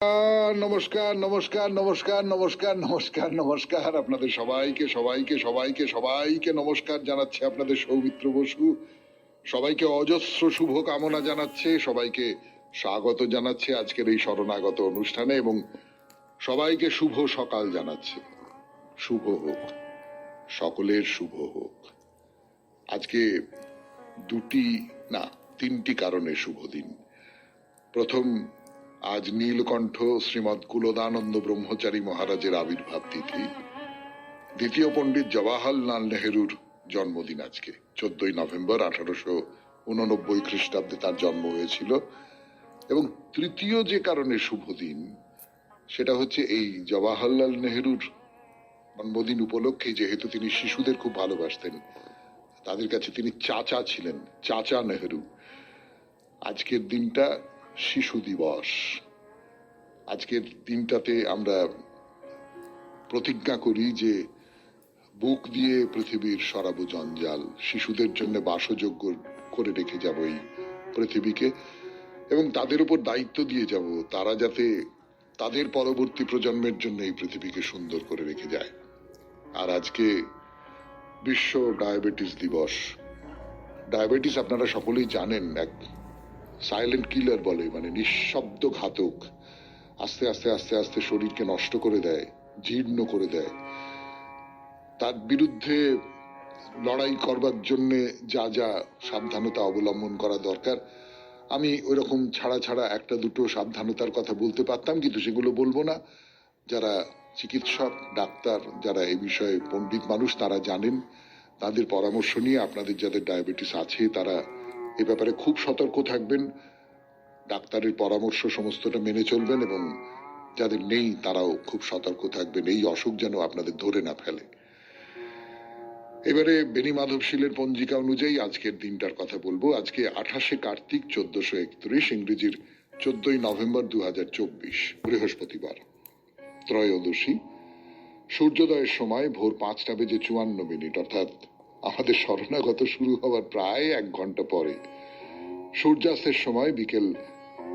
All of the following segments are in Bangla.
নমস্কার নমস্কার নমস্কার নমস্কার নমস্কার নমস্কার আপনাদের সবাইকে সবাইকে সবাইকে সবাইকে নমস্কার জানাচ্ছে আপনাদের সৌমিত্র বসু। সবাইকে অজস্র শুভ কামনা জানাচ্ছে, সবাইকে স্বাগত জানাচ্ছে আজকের এই শরণাগত অনুষ্ঠানে এবং সবাইকে শুভ সকাল জানাচ্ছে। শুভ হোক, সকলের শুভ হোক। আজকে তিনটি কারণে শুভ দিন। প্রথম, আজ নীলকণ্ঠ শ্রীমৎ কুলদানন্দ ব্রহ্মচারী মহারাজের আবির্ভাব তিথি। দ্বিতীয়, পণ্ডিত জওয়াহরলাল নেহেরুর জন্মদিন আজকে 14ই নভেম্বর 1889 খ্রিস্টাব্দে তার জন্ম হয়েছিল। এবং তৃতীয় যে কারণে শুভ দিন, সেটা হচ্ছে এই জওয়াহরলাল নেহেরুর জন্মদিন উপলক্ষে, যেহেতু তিনি শিশুদের খুব ভালোবাসতেন, তাদের কাছে তিনি চাচা ছিলেন, চাচা নেহেরু। আজকের দিনটা শিশু দিবস। আজকের দিনটাতে আমরা প্রতিজ্ঞা করি যে বুক দিয়ে পৃথিবীর সরাবো জঞ্জাল, শিশুদের জন্য বাসযোগ্য করে রেখে যাব এই পৃথিবীকে এবং তাদের উপর দায়িত্ব দিয়ে যাব তারা যাতে তাদের পরবর্তী প্রজন্মের জন্য এই পৃথিবীকে সুন্দর করে রেখে যায়। আর আজকে বিশ্ব ডায়াবেটিস দিবস। ডায়াবেটিস আপনারা সকলেই জানেন, এক সাইলেন্ট কিলার বলে, মানে নিঃশব্দ ঘাতক। আস্তে আস্তে আস্তে আস্তে শরীরকে নষ্ট করে দেয়, জীর্ণ করে দেয়। তার বিরুদ্ধে লড়াই করবার জন্য যা যা সাবধানতা অবলম্বন করা দরকার, আমি ওইরকম ছাড়া একটা দুটো সাবধানতার কথা বলতে পারতাম, কিন্তু সেগুলো বলবো না। যারা চিকিৎসক, ডাক্তার, যারা এই বিষয়ে পণ্ডিত মানুষ, তারা জানেন। তাদের পরামর্শ নিয়ে আপনাদের যাদের ডায়াবেটিস আছে তারা এ ব্যাপারে খুব সতর্ক থাকবেন, ডাক্তারের পরামর্শ সমস্তটা মেনে চলবেন এবং যাদের নেই তারাও খুব সতর্ক থাকবেন, এই অসুখ যেন আপনাদের ধরে না ফেলে। এবারে বেনি মাধবশীলের পঞ্জিকা অনুযায়ী আজকের দিনটার কথা বলবো। আজকে 28শে কার্তিক 1431, ইংরেজির 14ই নভেম্বর 2024, বৃহস্পতিবার, ত্রয়োদশী। সূর্যোদয়ের সময় ভোর 5:54, অর্থাৎ আমাদের শরণাগত শুরু হওয়ার প্রায় 1 ঘন্টা পরে। সূর্যাস্তের সময় বিকেল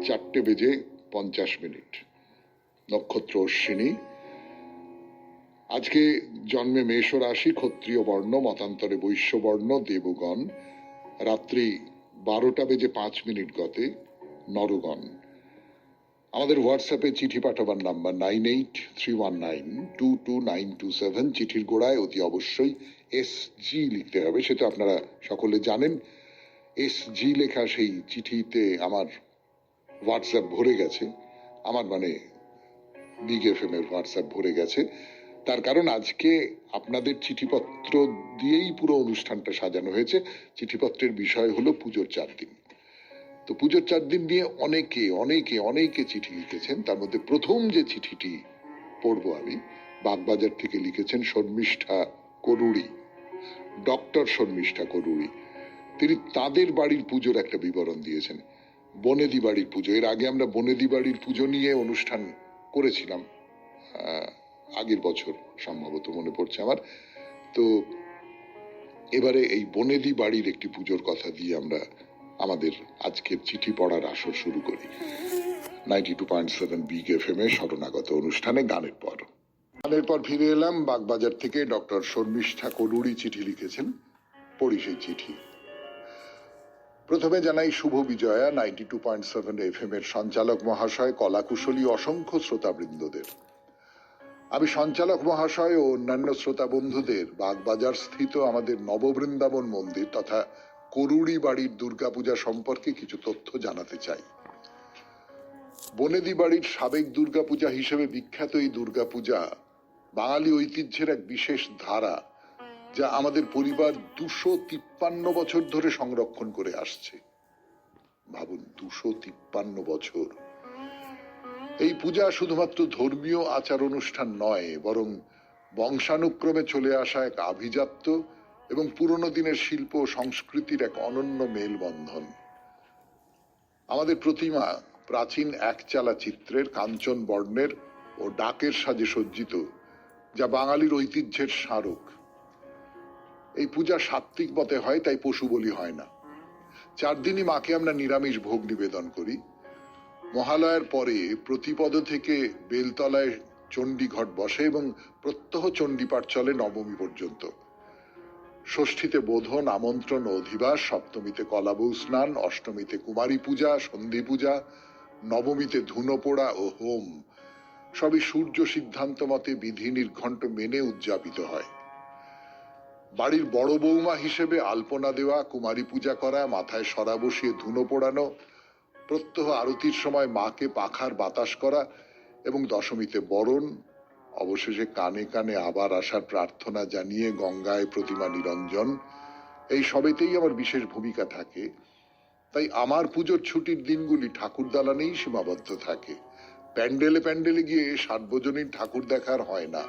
4:50। নক্ষত্র অশ্বিনী। আজকে জন্মে মেষ রাশি, ক্ষত্রিয় বর্ণ, মতান্তরে বৈশ্য বর্ণ, দেবগণ। রাত্রি 12:05 গতে নরগণ। আমাদের হোয়াটসঅ্যাপে চিঠি পাঠাবার নাম্বার 9831922927। চিঠির গোড়ায় অতি অবশ্যই SG লিখতে হবে, সেটা আপনারা সকলে জানেন। SG লেখা সেই চিঠিতে আমার হোয়াটসঅ্যাপ ভরে গেছে, আমার মানে বিগ FM এর হোয়াটসঅ্যাপ ভরে গেছে। তার কারণ আজকে আপনাদের চিঠিপত্র দিয়েই পুরো অনুষ্ঠানটা সাজানো হয়েছে। চিঠিপত্রের বিষয় হলো পুজোর 4 দিন। তো পুজোর 4 দিন নিয়ে অনেকে অনেকে অনেকে চিঠি লিখেছেন। তার মধ্যে প্রথম যে চিঠিটি পড়বো আমি, বাগবাজার থেকে লিখেছেন শর্মিষ্ঠা করুড়ি, ডক্টর শর্মিষ্ঠা করুড়ি। তিনি তাদের বাড়ির পুজোর একটা বিবরণ দিয়েছেন, বনেদি বাড়ির পুজো। এর আগে আমরা বনেদি বাড়ির পুজো নিয়ে অনুষ্ঠান করেছিলাম, আগের বছর সম্ভবত, মনে পড়ছে আমার। তো এবারে এই বনেদি বাড়ির একটি পুজোর কথা দিয়ে আমরা আমাদের আজকের চিঠি পড়ার আসর শুরু করি। 92.7 বিগ FM এ শরণাগত অনুষ্ঠানে গানের পর ফিরে এলাম। বাগবাজার থেকে ডক্টর শর্মিষ্ঠা করুড়ি চিঠি লিখেছেন, পড়ি সেই চিঠি। প্রথমে জানাই শুভ বিজয়া 92.7 FM এর সঞ্চালক মহাশয়, কলাকুশলী অসংখ্য শ্রোতাবৃন্দদের। আমি সঞ্চালক মহাশয় ও অন্যান্য শ্রোতা বন্ধুদের বাগবাজার স্থিত আমাদের নববৃন্দাবন মন্দির তথা করুড়ি বাড়ির দুর্গাপূজা সম্পর্কে কিছু তথ্য জানাতে চাই। বনেদি বাড়ির সাবেক দুর্গাপূজা হিসেবে বিখ্যাত এই দুর্গাপূজা বাঙালি ঐতিহ্যের এক বিশেষ ধারা, যা আমাদের পরিবার 253 বছর ধরে সংরক্ষণ করে আসছে। ভাবুন, 253 বছর। এই পূজা শুধুমাত্র ধর্মীয় আচার অনুষ্ঠান নয়, বরং বংশানুক্রমে চলে আসা এক আভিজাত্য এবং পুরনো দিনের শিল্প ও সংস্কৃতির এক অনন্য মেলবন্ধন। আমাদের প্রতিমা প্রাচীন একচালা চিত্রের, কাঞ্চন বর্ণের ও ডাকের সাজে সজ্জিত, যা বাঙালির ঐতিহ্যের স্মারক। এই পূজা সাত্ত্বিক মতে হয়, তাই পশু বলি হয় না। 4 দিনই মাকে আমরা নিরামিষ ভোগ নিবেদন করি। মহালয়ার পরে প্রতিপদ থেকে বেলতলায় চণ্ডীঘট বসে এবং প্রত্যহ চণ্ডীপাঠ চলে নবমী পর্যন্ত। ষষ্ঠীতে বোধন, আমন্ত্রণ ও অধিবাস, সপ্তমীতে কলাবউ স্নান, অষ্টমীতে কুমারী পূজা, সন্ধি পূজা, নবমীতে ধুনো পোড়া ও হোম সবই সূর্য সিদ্ধান্ত মতে বিধি নির্ঘণ্ট মেনে উদযাপিত হয়। বাড়ির বড় বৌমা হিসেবে আলপনা দেওয়া, কুমারী পূজা করা, মাথায় সরা বসিয়ে ধুনো পোড়ানো, প্রত্যহ আরতির সময় মাকে পাখার বাতাস করা এবং দশমীতে বরণ, অবশেষে কানে কানে আবার আসার প্রার্থনা জানিয়ে গঙ্গায় প্রতিমা নিরঞ্জন, এই সবেতেই আমার বিশেষ ভূমিকা থাকে। তাই আমার পুজোর ছুটির দিনগুলি ঠাকুর দালানেই সীমাবদ্ধ থাকে। প্যান্ডেলে প্যান্ডেলে গিয়ে সার্বজনীন ঠাকুর দেখার হয় না।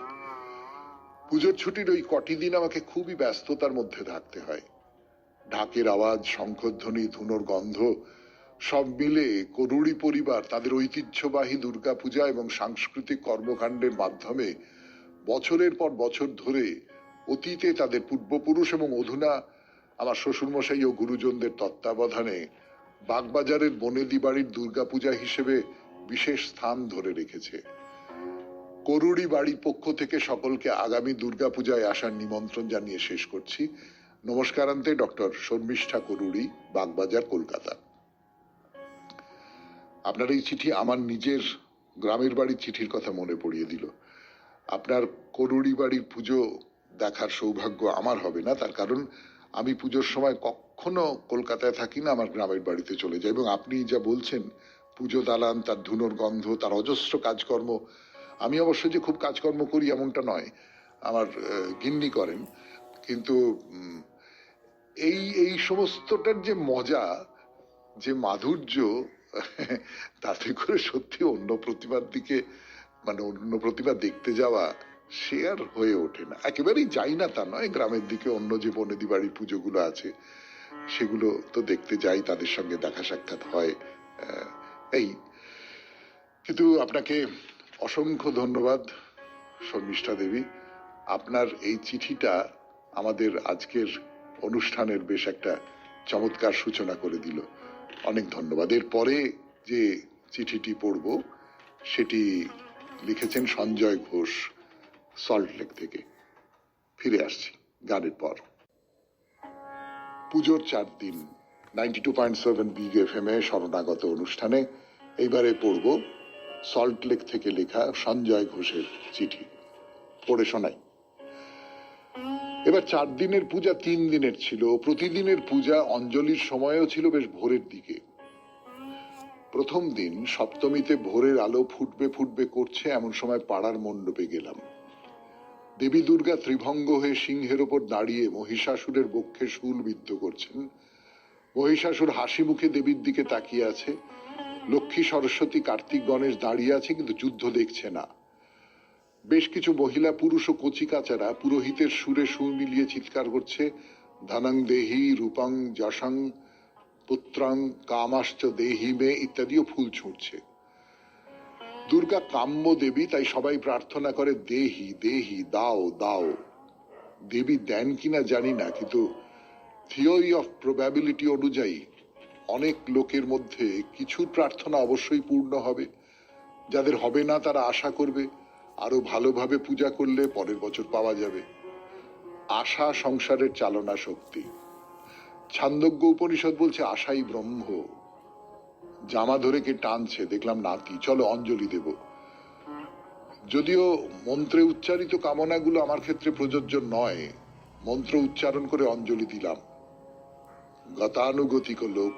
পুজোর ছুটির ওই কটি দিন আমাকে খুবই ব্যস্ততার মধ্যে থাকতে হয়। ঢাকের আওয়াজ, শঙ্খধ্বনি, ধুনোর গন্ধ সব মিলে করুড়ি পরিবার তাদের ঐতিহ্যবাহী দুর্গাপূজা এবং সাংস্কৃতিক কর্মকাণ্ডের মাধ্যমে বছরের পর বছর ধরে অতীতে তাদের পূর্বপুরুষ এবং অধুনা আমার শ্বশুরমশাই ও গুরুজনদের তত্ত্বাবধানে বাগবাজারের বনেদি বাড়ির দুর্গাপূজা হিসেবে বিশেষ স্থান ধরে রেখেছে। করুড়ি বাড়ির পক্ষ থেকে সকলকে আগামী দুর্গাপূজায় আসার নিমন্ত্রণ জানিয়ে শেষ করছি। নমস্কারান্তে, ডক্টর শর্মিষ্ঠা করুড়ি, বাগবাজার, কলকাতা। আপনার এই চিঠি আমার নিজের গ্রামের বাড়ির চিঠির কথা মনে পড়িয়ে দিল। আপনার করুড়ি বাড়ির পুজো দেখার সৌভাগ্য আমার হবে না, তার কারণ আমি পুজোর সময় কখনো কলকাতায় থাকি না, আমার গ্রামের বাড়িতে চলে যাই। এবং আপনি যা বলছেন, পুজো দালান, তার ধুনোর গন্ধ, তার অজস্র কাজকর্ম, আমি অবশ্য যে খুব কাজকর্ম করি এমনটা নয়, আমার গিন্নি করেন, কিন্তু এই এই সমস্তটার যে মজা, যে মাধুর্য, তাতে করে সত্যি অন্য প্রতিভার দিকে, মানে অন্য প্রতিভা দেখতে যাওয়া সে আর হয়ে ওঠে না। একেবারেই যাই না তা নয়, গ্রামের দিকে অন্য যে বনেদি বাড়ির পুজোগুলো আছে সেগুলো তো দেখতে যাই, তাদের সঙ্গে দেখা সাক্ষাৎ হয়, এই। কিন্তু আপনাকে অসংখ্য ধন্যবাদ শর্মিষ্ঠা দেবী। আপনার এই চিঠিটা আমাদের আজকের অনুষ্ঠানের বেশ একটা চমৎকার সূচনা করে দিল। অনেক ধন্যবাদ। এরপরে যে চিঠিটি পড়ব সেটি লিখেছেন সঞ্জয় ঘোষ, সল্টলেক থেকে। ফিরে আসছি গানের পর। পুজোর 4 দিন 92.7 বিগ এফএম এ শরণাগত অনুষ্ঠানে এইবারে পড়ব সল্টলেক থেকে লেখা সঞ্জয় ঘোষের চিঠি। পড়ে শোনাই। এবার 4 দিনের পূজা 3 দিনের ছিল। প্রতিদিনের পূজা অঞ্জলির সময়ও ছিল বেশ ভোরের দিকে। প্রথম দিন সপ্তমীতে ভোরের আলো ফুটবে ফুটবে করছে, এমন সময় পাড়ার মণ্ডপে গেলাম। দেবী দুর্গা ত্রিভঙ্গ হয়ে সিংহের ওপর দাঁড়িয়ে মহিষাসুরের বক্ষে শূল বিদ্ধ করছেন। মহিষাসুর হাসি মুখে দেবীর দিকে তাকিয়ে আছে। লক্ষ্মী, সরস্বতী, কার্তিক, গণেশ দাঁড়িয়ে আছে, কিন্তু যুদ্ধ দেখছে না। বেশ কিছু মহিলা, পুরুষ ও কচিকাচারা পুরোহিতের সুরে সুর মিলিয়ে চিৎকার করছে, ধনং দেহি, রূপং যশং, পুত্রং কামাশ্চ দেহি মে ইত্যাদিও ফুল ছুঁড়ছে। দুর্গা কাম্য দেবী, তাই সবাই প্রার্থনা করে দেহি দেহি, দাও দাও। দেবী দেন কিনা জানি না, কিন্তু থিওরি অফ প্রবাবিলিটি অনুযায়ী অনেক লোকের মধ্যে কিছুর প্রার্থনা অবশ্যই পূর্ণ হবে। যাদের হবে না তারা আশা করবে আরো ভালোভাবে পূজা করলে পরের বছর পাওয়া যাবে। আশা সংসারের চালনা শক্তি। ছান্দোগ্য উপনিষদ বলছে আশাই ব্রহ্ম। জামা ধরে কে টানছে, দেখলাম নাতি, চলো অঞ্জলি দেব। যদিও মন্ত্রে উচ্চারিত কামনাগুলো আমার ক্ষেত্রে প্রযোজ্য নয়, মন্ত্র উচ্চারণ করে অঞ্জলি দিলাম। গতানুগতিক লোক,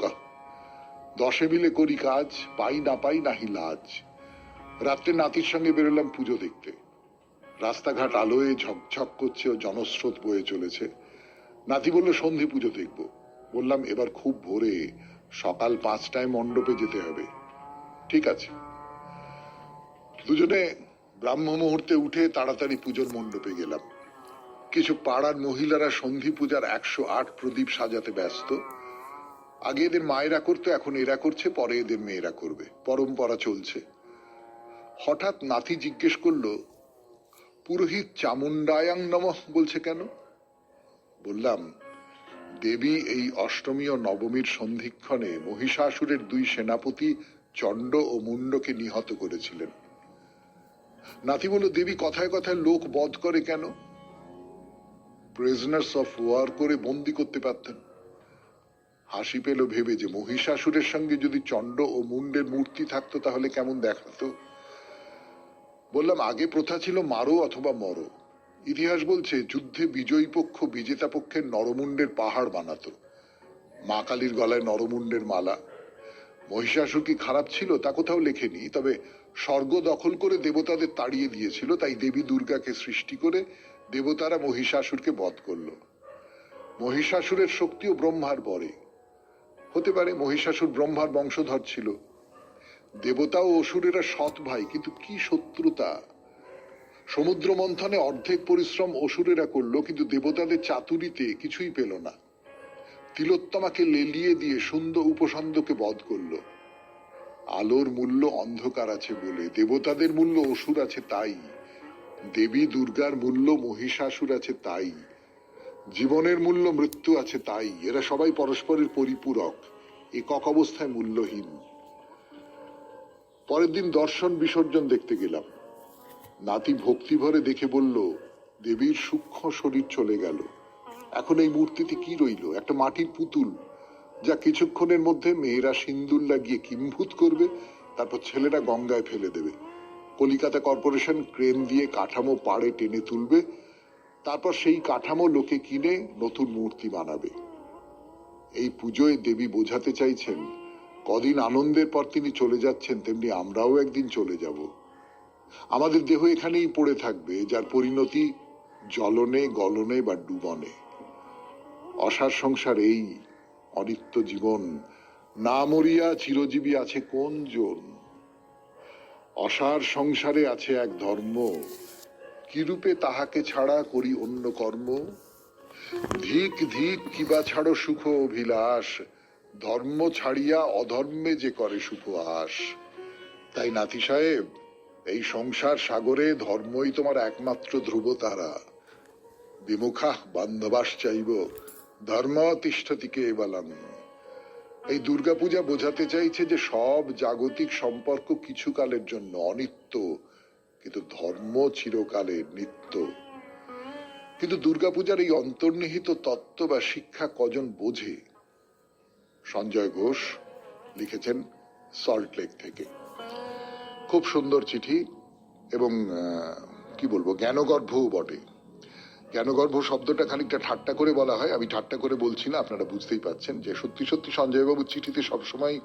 10 মিলে করি কাজ, পাই না পাই নাহি লাজ। রাত্রে নাতির সঙ্গে বেরোলাম পুজো দেখতে। রাস্তাঘাট আলোয় ঝকঝক করছে ও জনস্রোত বয়ে চলেছে। নাতি বলল সন্ধি পুজো দেখব। বললাম এবার খুব ভোরে, সকাল 5টায় মণ্ডপে যেতে হবে। ঠিক আছে। দুজনে ব্রাহ্ম মুহূর্তে উঠে তাড়াতাড়ি পুজোর মণ্ডপে গেলাম। কিছু পাড়ার মহিলারা সন্ধি পূজার 108 প্রদীপ সাজাতে ব্যস্ত। আগে এদের মায়েরা করতো, এখন এরা করছে, পরে এদের মেয়েরা করবে। পরম্পরা চলছে। হঠাৎ নাতি জিজ্ঞেস করলো, পুরোহিত চামুন্ডায়াং নমঃ বলছে কেন? বললাম, দেবী এই অষ্টমী ও নবমীর সন্ধিক্ষণে মহিষাসুরের 2 সেনাপতি চণ্ড ও মুণ্ডকে নিহত করেছিলেন। নাতি বলল, দেবী কথায় কথায় লোক বধ করে কেন? প্রিজনার্স অফ ওয়ার করে বন্দি করতে পারতেন। হাসি পেল ভেবে যে মহিষাসুরের সঙ্গে যদি চণ্ড ও মুণ্ডের মূর্তি থাকতো তাহলে কেমন দেখাতো। বললাম, আগে প্রথা ছিল মারো অথবা মরো। ইতিহাস বলছে যুদ্ধে বিজয়ী পক্ষ বিজেতা পক্ষের নরমুণ্ডের পাহাড় বানাতো। মা কালীর গলায় নরমুণ্ডের মালা। মহিষাসুর কি খারাপ ছিল তা কোথাও লেখেনি, তবে স্বর্গ দখল করে দেবতাদের তাড়িয়ে দিয়েছিল, তাই দেবী দুর্গাকে সৃষ্টি করে দেবতারা মহিষাসুরকে বধ করল। মহিষাসুরের শক্তিও ব্রহ্মার পরে। হতে পারে মহিষাসুর ব্রহ্মার বংশধর ছিল। দেবতা ও অসুরেরা সৎ ভাই, কিন্তু কি শত্রুতা! সমুদ্র মন্থনে অর্ধেক পরিশ্রম অসুরেরা করলো, কিন্তু দেবতাদের চাতুরিতে কিছুই পেল না। তিলোত্তমাকে লেলিয়ে দিয়ে সুন্দর উপসন্দকে বধ করলো। আলোর মূল্য অন্ধকার আছে বলে, দেবতাদের মূল্য অসুর আছে তাই, দেবী দুর্গার মূল্য মহিষাসুর আছে তাই, জীবনের মূল্য মৃত্যু আছে তাই। এরা সবাই পরস্পরের পরিপূরক, একক অবস্থায় মূল্যহীন। পরের দিন দর্শন বিসর্জন দেখতে গেলাম। নাতি ভক্তি ভরে দেখে বলল, দেবীর সূক্ষ্ম শরীর চলে গেল, এখন এই মূর্তিতে কি রইল? একটা মাটির পুতুল, যা কিছুক্ষণের মধ্যে মেয়েরা সিন্দুর লাগিয়ে কিম্ভূত করবে, তারপর ছেলেরা গঙ্গায় ফেলে দেবে। কলিকাতা কর্পোরেশন ক্রেন দিয়ে কাঠামো পাড়ে টেনে তুলবে, তারপর সেই কাঠামো লোকে কিনে নতুন মূর্তি বানাবে। এই পুজোয় দেবী বোঝাতে চাইছেন, কদিন আনন্দের পর তিনি চলে যাচ্ছেন, তেমনি আমরাও একদিন চলে যাব। আমাদের দেহ এখানেই পড়ে থাকবে, যার পরিণতি জ্বলনে গলনে বা ডুবনে। অসার সংসার এই, অনিত্য জীবন, না মরিয়া চিরজীবী আছে কোন জন? অসার সংসারে আছে এক ধর্ম, কিরূপে তাহাকে ছাড়া করি অন্য কর্ম? ধিক ধিক কিবা ছাড়ো সুখ অভিলাষ, ধর্ম ছাড়িয়া অধর্মে যে করে সুপহাস। তাই নাতি সাহেব, এই সংসার সাগরে ধর্মই তোমার একমাত্র ধ্রুবতারা। বিমুখাহ বান্ধবাস চাইব, ধর্ম তিষ্ঠতি কেবলম। এই দুর্গাপূজা বোঝাতে চাইছে যে সব জাগতিক সম্পর্ক কিছুকালের জন্য অনিত্য, কিন্তু ধর্ম চিরকালের নিত্য। কিন্তু দুর্গাপূজার এই অন্তর্নিহিত তত্ত্ব বা শিক্ষা কজন বোঝে? সঞ্জয় ঘোষ লিখেছেন সল্টলেক থেকে। খুব সুন্দর চিঠি, এবং কি বলবো, জ্ঞানগর্ভও বটে। জ্ঞানগর্ভ শব্দটা খানিকটা ঠাট্টা করে বলা হয়, আমি ঠাট্টা করে বলছি না, আপনারা বুঝতেই পাচ্ছেন যে সত্যি সত্যি সঞ্জয়বাবুর চিঠিতে সবসময়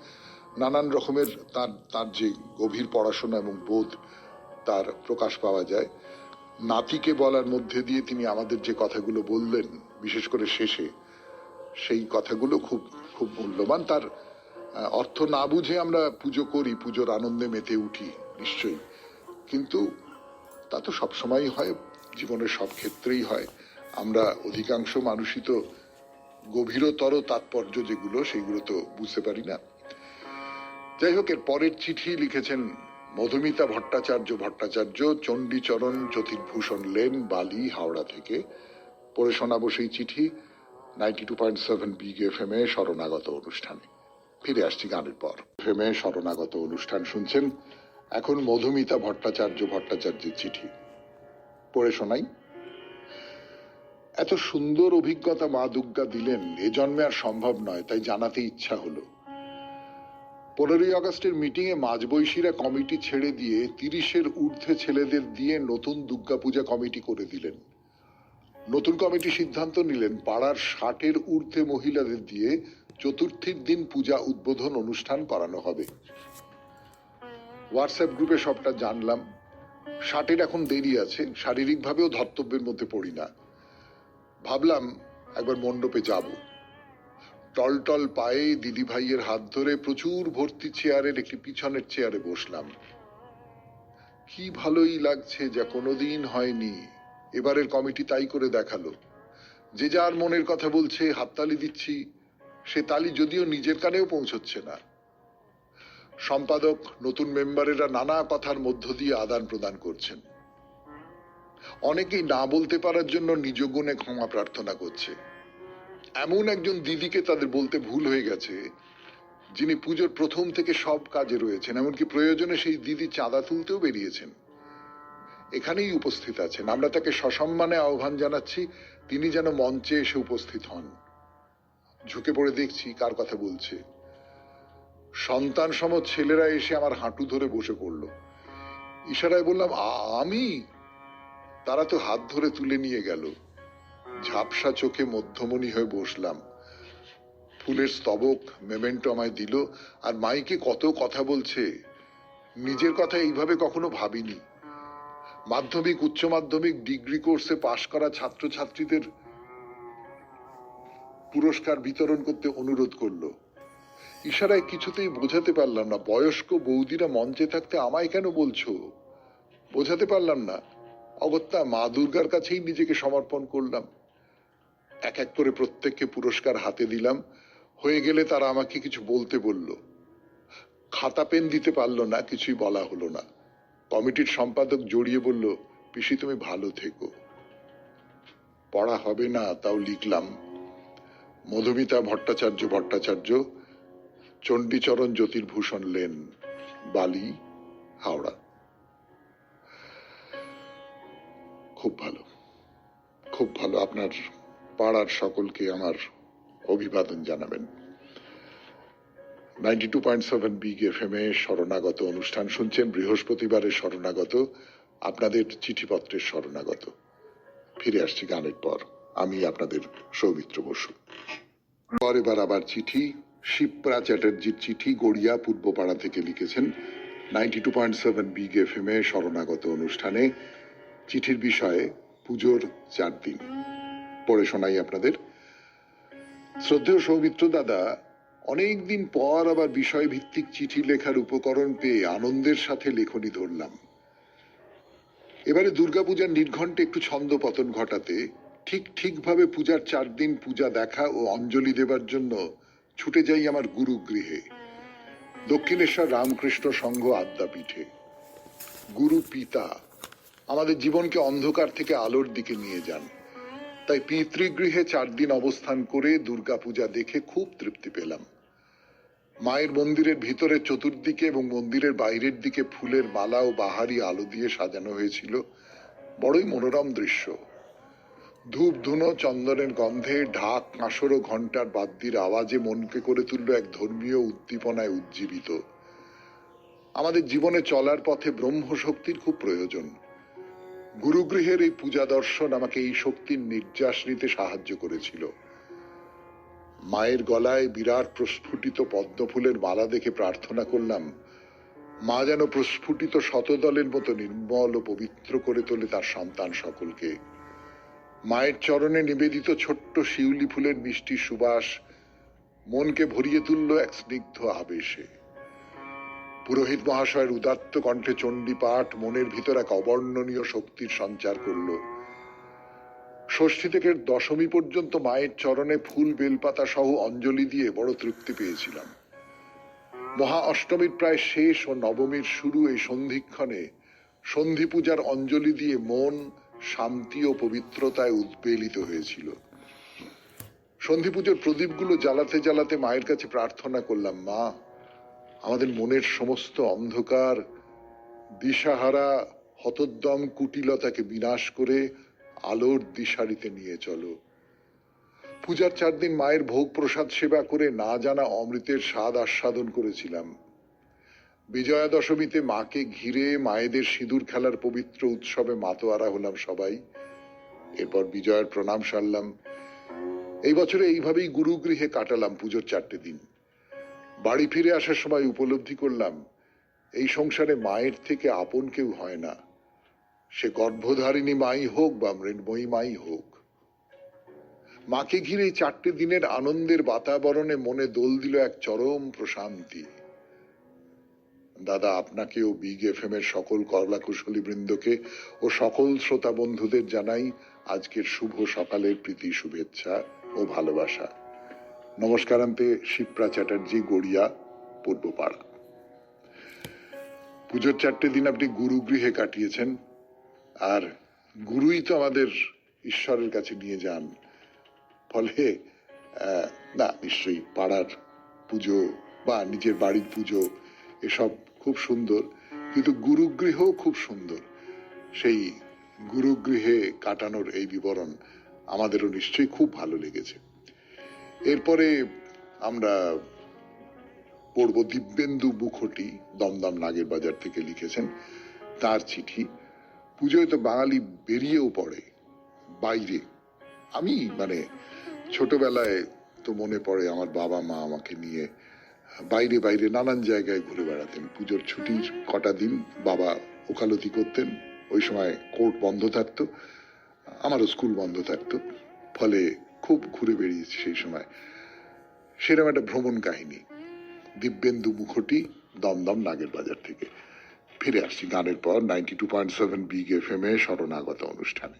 নানান রকমের তার যে গভীর পড়াশোনা এবং বোধ তার প্রকাশ পাওয়া যায়। নাতিকে বলার মধ্যে দিয়ে তিনি আমাদের যে কথাগুলো বললেন, বিশেষ করে শেষে, সেই কথাগুলো খুব খুব মূল্যবান। তার অর্থ না বুঝে আমরা পুজো করি, পুজোর আনন্দে মেতে উঠি নিশ্চয়ই, কিন্তু তা তো সবসময়ই হয়, জীবনের সব ক্ষেত্রেই হয়। আমরা অধিকাংশ মানুষই তো গভীরতর তাৎপর্য যেগুলো, সেগুলো তো বুঝতে পারি না। যাই হোক, এর পরের চিঠি লিখেছেন মধুমিতা ভট্টাচার্য, চণ্ডীচরণ জ্যোতির্ভূষণ লেন, বালি, হাওড়া থেকে। পড়ে শোনাবো সেই চিঠি 92.7 বিগ এফএম এ শরণাগত অনুষ্ঠানে। ফিরে আসছি গানের পর। এফএম এ শরণাগত অনুষ্ঠান শুনছেন। এখন মধুমিতা ভট্টাচার্যের চিঠি পড়ে শোনাই। এত সুন্দর অভিজ্ঞতা মা দুর্গা দিলেন, এ জন্মে আর সম্ভব নয়, তাই জানাতে ইচ্ছা হলো। 15ই আগস্টের মিটিং এ মাঝবয়সীরা কমিটি ছেড়ে দিয়ে 30-এর ঊর্ধ্বে ছেলেদের দিয়ে নতুন দুর্গাপূজা কমিটি করে দিলেন। নতুন কমিটি সিদ্ধান্ত নিলেন পাড়ার 60-এর ঊর্ধ্বে মহিলাদের দিয়ে চতুর্থীর দিন পূজা উদ্বোধন অনুষ্ঠান করানো হবে। হোয়াটসঅ্যাপ গ্রুপে সবটা জানলাম। 60-এর এখন দেরি আছে, শারীরিকভাবেও ধর্তব্যের মধ্যে পড়ি না। ভাবলাম একবার মণ্ডপে যাব। টলটল পায়ে দিদি ভাইয়ের হাত ধরে প্রচুর ভর্তি চেয়ারের একটি পিছনের চেয়ারে বসলাম। কি ভালোই লাগছে, যা কোনোদিন হয়নি। এবারের কমিটি তাই করে দেখালো। যে যার মনের কথা বলছে, হাততালি দিচ্ছি, সে তালি যদিও নিজের কানেও পৌঁছচ্ছে না। সম্পাদক, নতুন মেম্বারেরা নানা কথার মধ্য দিয়ে আদান প্রদান করছেন। অনেকেই না বলতে পারার জন্য নিজ গুণে ক্ষমা প্রার্থনা করছে। এমন একজন দিদিকে তাদের বলতে ভুল হয়ে গেছে, যিনি পুজোর প্রথম থেকে সব কাজে রয়েছেন, এমনকি প্রয়োজনে সেই দিদি চাঁদা তুলতেও বেরিয়েছেন, এখানেই উপস্থিত আছেন। আমরা তাকে সসম্মানে আহ্বান জানাচ্ছি, তিনি যেন মঞ্চে এসে উপস্থিত হন। ঝুঁকে পড়ে দেখছি কার কথা বলছে। সন্তান সম ছেলেরা এসে আমার হাঁটু ধরে বসে পড়ল। ইশারায় বললাম, আমি? তারা তো হাত ধরে তুলে নিয়ে গেল। ঝাপসা চোখে মধ্যমণি হয়ে বসলাম। ফুলের স্তবক মেমেন্টো আমায় দিল, আর মাইকে কত কথা বলছে। নিজের কথা এইভাবে কখনো ভাবিনি। মাধ্যমিক, উচ্চ মাধ্যমিক, ডিগ্রি কোর্সে পাশ করা ছাত্রছাত্রীদের পুরস্কার বিতরণ করতে অনুরোধ করলো। ইশারায় কিছুতেই বোঝাতে পারলাম না, বয়স্ক বৌদিরা মঞ্চে থাকতে আমায় কেন বলছো? বোঝাতে পারলাম না। অগত্যা মা দুর্গার কাছেই নিজেকে সমর্পণ করলাম। এক এক করে প্রত্যেককে পুরস্কার হাতে দিলাম। হয়ে গেলে তারা আমাকে কিছু বলতে বলল। খাতা পেন দিতে পারলো না, কিছুই বলা হলো না। কমিটির সম্পাদক জড়িয়ে বলল, পিসি তুমি ভালো থেকো। পড়া হবে না তাও লিখলাম। মধুমিতা ভট্টাচার্য, চণ্ডীচরণ জ্যোতির্ভূষণ লেন, বালি, হাওড়া। খুব ভালো, খুব ভালো। আপনার পাড়ার সকলকে আমার অভিবাদন জানাবেন। 92.7 বিগ FM এ শরণাগত অনুষ্ঠান শুনছেন। বৃহস্পতিবারের শরণাগত, আপনাদের চিঠিপত্রের শরণাগত। ফিরে আসছি গানের পর। আমি আপনাদের সৌমিত্র বসু। এবার আবার চিঠি। শিপ্রা চ্যাটার্জির চিঠি, গড়িয়া পূর্বপাড়া থেকে লিখেছেন। 92.7 বিগ FM এ শরণাগত অনুষ্ঠানে চিঠির বিষয়ে পুজোর 4 দিন। পড়ে শোনাই আপনাদের। শ্রদ্ধেয় সৌমিত্র দাদা, অনেকদিন পর আবার বিষয় ভিত্তিক চিঠি লেখার উপকরণ পেয়ে আনন্দের সাথে লেখনী ধরলাম। এবারে দুর্গাপূজার নির্ঘণ্টে একটু ছন্দ পতন ঘটাতে ঠিকভাবে পূজার 4 দিন পূজা দেখা ও অঞ্জলি দেবার জন্য ছুটে যাই আমার গুরুগৃহে, দক্ষিণেশ্বর রামকৃষ্ণ সংঘ আদ্যাপীঠে। গুরু পিতা আমাদের জীবনকে অন্ধকার থেকে আলোর দিকে নিয়ে যান। তাই পিতৃগৃহে 4 দিন অবস্থান করে দুর্গাপূজা দেখে খুব তৃপ্তি পেলাম। মায়ের মন্দিরের ভিতরে চতুর্দিকে এবং মন্দিরের বাইরের দিকে ফুলের মালা ও বাহারি আলো দিয়ে সাজানো হয়েছিল। বড়ই মনোরম দৃশ্য। ধূপ ধুনো, চন্দনের গন্ধে, ঢাক, কাঁসর ও ঘণ্টার বাদ্যির আওয়াজে মনকে করে তুলল এক ধর্মীয় উদ্দীপনায় উজ্জীবিত। আমাদের জীবনে চলার পথে ব্রহ্মশক্তির খুব প্রয়োজন। গুরুগৃহের এই পূজা দর্শন আমাকে এই শক্তির নির্যাস নিতে সাহায্য করেছিল। মায়ের গলায় বিরাট প্রস্ফুটিত পদ্মফুলের মালা দেখে প্রার্থনা করলাম, মা যেন প্রস্ফুটিত শতদলের মতো নির্মল ও পবিত্র করে তোলে তার সন্তান সকলকে। মায়ের চরণে নিবেদিত ছোট্ট শিউলি ফুলের মিষ্টি সুবাস মনকে ভরিয়ে তুলল এক স্নিগ্ধ আবেশে। পুরোহিত মহাশয়ের উদাত্ত কণ্ঠে চণ্ডী পাঠ মনের ভিতর এক অবর্ণনীয় শক্তির সঞ্চার করল। ষষ্ঠী থেকে দশমী পর্যন্ত মায়ের চরণে ফুল বেলপাতা সহ অঞ্জলি দিয়ে বড় তৃপ্তি পেয়েছিলাম। মহা অষ্টমীর প্রায় শেষ ও নবমীর শুরু এই সন্ধিক্ষণে সন্ধি পূজার অঞ্জলি দিয়ে মন শান্তি ও পবিত্রতায় উদ্বেলিত হয়েছিল। সন্ধি পুজোর প্রদীপগুলো জ্বালাতে জ্বালাতে মায়ের কাছে প্রার্থনা করলাম, মা আমাদের মনের সমস্ত অন্ধকার, দিশাহারা, হতোদ্যম কুটিলতাকে বিনাশ করে আলোর দিশারিতে নিয়ে চলো। পূজার 4 দিন মায়ের ভোগ প্রসাদ সেবা করে না জানা অমৃতের স্বাদ আস্বাদন করেছিলাম। বিজয়া দশমীতে মাকে ঘিরে মায়েদের সিঁদুর খেলার পবিত্র উৎসবে মাতোয়ারা হলাম সবাই। এরপর বিজয়ার প্রণাম সারলাম। এই বছরে এইভাবেই গুরুগৃহে কাটালাম পুজোর 4টে দিন। বাড়ি ফিরে আসার সময় উপলব্ধি করলাম, এই সংসারে মায়ের থেকে আপন কেউ হয় না, সে গর্ভধারিণী মাই হোক বা মৃন্ময়ী মাই হোক। মাকে ঘিরে এই 4টে দিনের আনন্দের বাতাবরণে মনে দোল দিল এক চরম প্রশান্তি। দাদা, আপনাকেও বিগ FM এর সকল কলাকুশলী বৃন্দকে ও সকল শ্রোতা বন্ধুদের জানাই আজকের শুভ সকালের প্রীতি শুভেচ্ছা ও ভালোবাসা। নমস্কারান্তে, শিপ্রা চ্যাটার্জি, গড়িয়া, পূর্বপাড়া। পুজোর 4টে দিন আপনি গুরুগৃহে কাটিয়েছেন, আর গুরুই তো আমাদের ঈশ্বরের কাছে নিয়ে যান। ফলে না, নিশ্চয়ই পাড়ার পুজো বা নিজের বাড়ির পুজো এসব খুব সুন্দর, কিন্তু গুরুগৃহ খুব সুন্দর। সেই গুরুগৃহে কাটানোর এই বিবরণ আমাদেরও নিশ্চয়ই খুব ভালো লেগেছে। এরপরে আমরা পড়ব দিব্যেন্দু মুখোটি, দমদম নাগের বাজার থেকে লিখেছেন তার চিঠি। পুজোয় তো বাঙালি বেরিয়েও পড়ে বাইরে। আমি ছোটবেলায় তো মনে পড়ে আমার বাবা মা আমাকে নিয়ে বাইরে বাইরে নানান জায়গায় ঘুরে বেড়াতেন। পুজোর ছুটির কটা দিন বাবা ওকালতি করতেন, ওই সময় কোর্ট বন্ধ থাকতো, আমারও স্কুল বন্ধ থাকতো, ফলে খুব ঘুরে বেরিয়েছি সেই সময়। সেরকম একটা ভ্রমণ কাহিনী দিব্যেন্দু মুখোটি, দমদম নাগের বাজার থেকে। ফিরে আসছি গানের পর 92.7 বিগ এফএম এ শরণাগত অনুষ্ঠানে।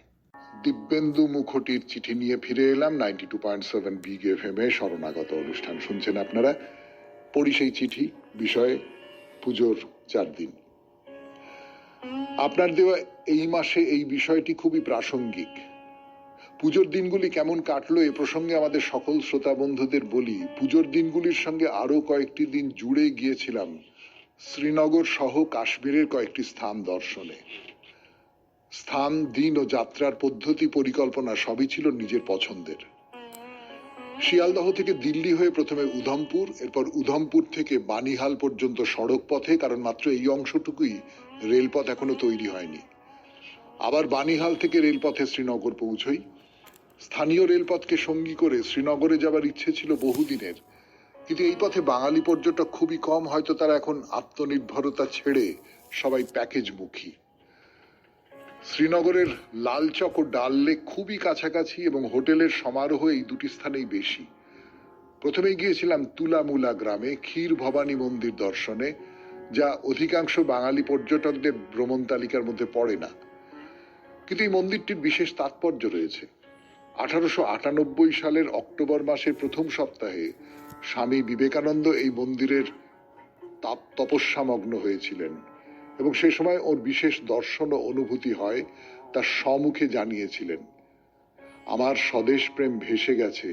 দিব্যেন্দু মুখোটির চিঠি নিয়ে ফিরে এলাম 92.7 বিগ এফএম এ শরণাগত অনুষ্ঠান শুনছেন আপনারা। পড়ি সেই চিঠি। বিষয় পুজোর 4 দিন। আপনার দেওয়া এই মাসে এই বিষয়টি খুবই প্রাসঙ্গিক। পুজোর দিনগুলি কেমন কাটলো এ প্রসঙ্গে আমাদের সকল শ্রোতা বন্ধুদের বলি, পুজোর দিনগুলির সঙ্গে আরো কয়েকটি দিন জুড়ে গিয়েছিলাম শ্রীনগর সহ কাশ্মীরের কয়েকটি স্থান দর্শনে। স্থান, দিন ও যাত্রার পদ্ধতি, পরিকল্পনা সবই ছিল নিজের পছন্দের। শিয়ালদহ থেকে দিল্লি হয়ে প্রথমে উধমপুর, এরপর উধমপুর থেকে বানিহাল পর্যন্ত সড়ক পথে, কারণ মাত্র এই অংশটুকুই রেলপথ এখনো তৈরি হয়নি। আবার বানিহাল থেকে রেলপথে শ্রীনগর পৌঁছই। স্থানীয় রেলপথকে সঙ্গী করে শ্রীনগরে যাবার ইচ্ছে ছিল বহুদিনের, কিন্তু এই পথে বাঙালি পর্যটক খুবই কম। হয়তো তারা এখন আত্মনির্ভরতা ছেড়ে সবাই প্যাকেজমুখী। শ্রীনগরের লালচক ও ডাল লেক খুবই কাছাকাছি এবং হোটেলের সমারোহ এই দুটি স্থানেই বেশি। প্রথমেই গিয়েছিলাম তুলামুলা গ্রামে ক্ষীর ভবানী মন্দির দর্শনে, যা অধিকাংশ বাঙালি পর্যটকদের ভ্রমণ তালিকার মধ্যে পড়ে না, কিন্তু এই মন্দিরটির বিশেষ তাৎপর্য রয়েছে। 1898 সালের অক্টোবর মাসের প্রথম সপ্তাহে স্বামী বিবেকানন্দ এই মন্দিরের তপস্যামগ্ন হয়েছিলেন এবং সে সময় ওর বিশেষ দর্শন ও অনুভূতি হয় তা সম্মুখে জানিয়েছিলেন। আমার স্বদেশ প্রেম ভেসে গেছে,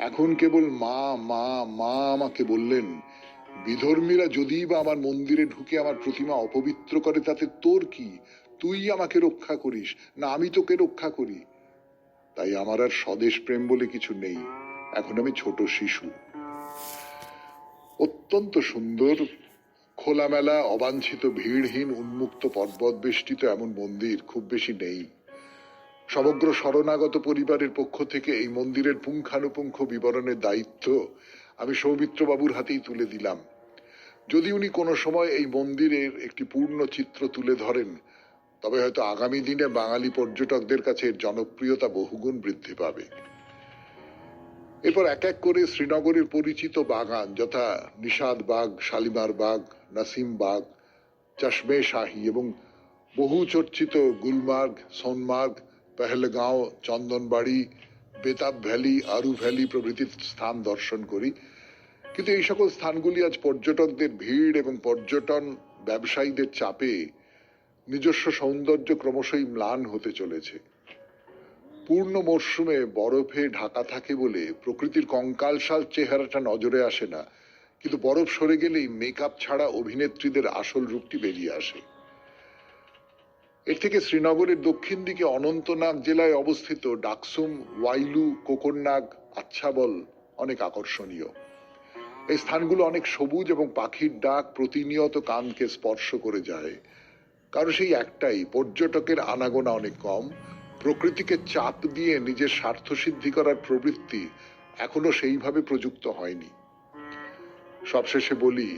এখন কেবল মা মা মা আমাকে বললেন, বিধর্মীরা যদিই বা আমার মন্দিরে ঢুকে আমার প্রতিমা অপবিত্র করে তাতে তোর কি, তুই আমাকে রক্ষা করিস না আমি তোকে রক্ষা করি। তাই আমার আর স্বদেশ প্রেম বলে কিছু নেই, এখন আমি ছোট শিশু। অত্যন্ত সুন্দর, খোলামেলা, অবাঞ্ছিত, ভিড়হীন, উন্মুক্ত পর্বত বেষ্টিত এমন মন্দির খুব বেশি নেই। সমগ্র শরণাগত পরিবারের পক্ষ থেকে এই মন্দিরের পুঙ্খানুপুঙ্খ বিবরণের দায়িত্ব আমি সৌমিত্র বাবুর হাতেই তুলে দিলাম। যদি উনি কোনো সময় এই মন্দিরের একটি পূর্ণ চিত্র তুলে ধরেন, তবে হয়তো আগামী দিনে বাঙালি পর্যটকদের কাছে এর জনপ্রিয়তা বহুগুণ বৃদ্ধি পাবে। এরপর এক এক করে শ্রীনগরের পরিচিত বাগান যথা নিষাদ বাগ, শালিমার বাগ, নাসিম বাগ, চশমে শাহী এবং বহু চর্চিত গুলমার্গ, সোনমার্গ, পেহেলগাঁও, চন্দনবাড়ি, বেতাব ভ্যালি, আরু ভ্যালি প্রভৃতি স্থান দর্শন করি। কিন্তু এই সকল স্থানগুলি আজ পর্যটকদের ভিড় এবং পর্যটন ব্যবসায়ীদের চাপে নিজস্ব সৌন্দর্য ক্রমশই ম্লান হতে চলেছে। পূর্ণ মরশুমে বরফে ঢাকা থাকে বলে প্রকৃতির কঙ্কালসাল চেহারাটা নজরে আসে না, কিন্তু বরফ সরে গেলেই মেকআপ ছাড়া অভিনেত্রীদের আসল রূপটি বেরিয়ে আসে। এর থেকে শ্রীনগরের দক্ষিণ দিকে অনন্তনাগ জেলায় অবস্থিত ডাকসুম, ওয়াইলু, কোকরনাগ, আচ্ছাবল অনেক আকর্ষণীয়। এই স্থানগুলো অনেক সবুজ এবং পাখির ডাক প্রতিনিয়ত কানকে স্পর্শ করে যায়। কারণ সেই একটাই, পর্যটকের আনাগোনা অনেক কম। প্রকৃতিকে চাপ দিয়ে নিজের স্বার্থ সিদ্ধি করার প্রবৃত্তি এখনো সেইভাবে প্রযুক্ত হয়নি। সবশেষে বলি,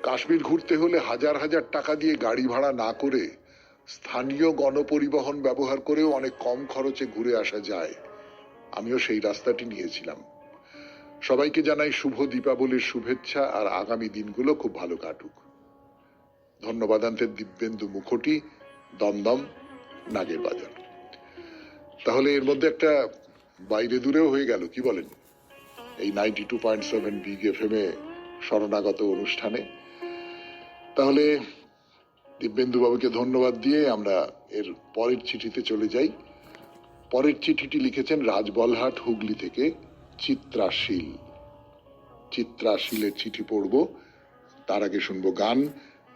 কাশ্মীর ঘুরতে হলে হাজার হাজার টাকা দিয়ে গাড়ি ভাড়া না করে স্থানীয় গণপরিবহন ব্যবহার করেও অনেক কম খরচে ঘুরে আসা যায়। আমিও সেই রাস্তাটি নিয়েছিলাম। সবাইকে জানাই শুভ দীপাবলির শুভেচ্ছা, আর আগামী দিনগুলো খুব ভালো কাটুক। ধন্যবাদান্তের দিব্যেন্দু মুখোটি, দমদম নাগের বাজার। তাহলে এর মধ্যে একটা বাইরে দূরেও হয়ে গেল, কি বলেন, এই 92.7 বিগ এফএম এ শরণাগত অনুষ্ঠানে। তাহলে দিব্যেন্দু বাবুকে ধন্যবাদ দিয়ে আমরা এর পরের চিঠিতে চলে যাই। পরের চিঠিটি লিখেছেন রাজবলহাট, হুগলি থেকে চিত্রাশীল। চিত্রাশীলের চিঠি পড়ব, তার আগে শুনবো গান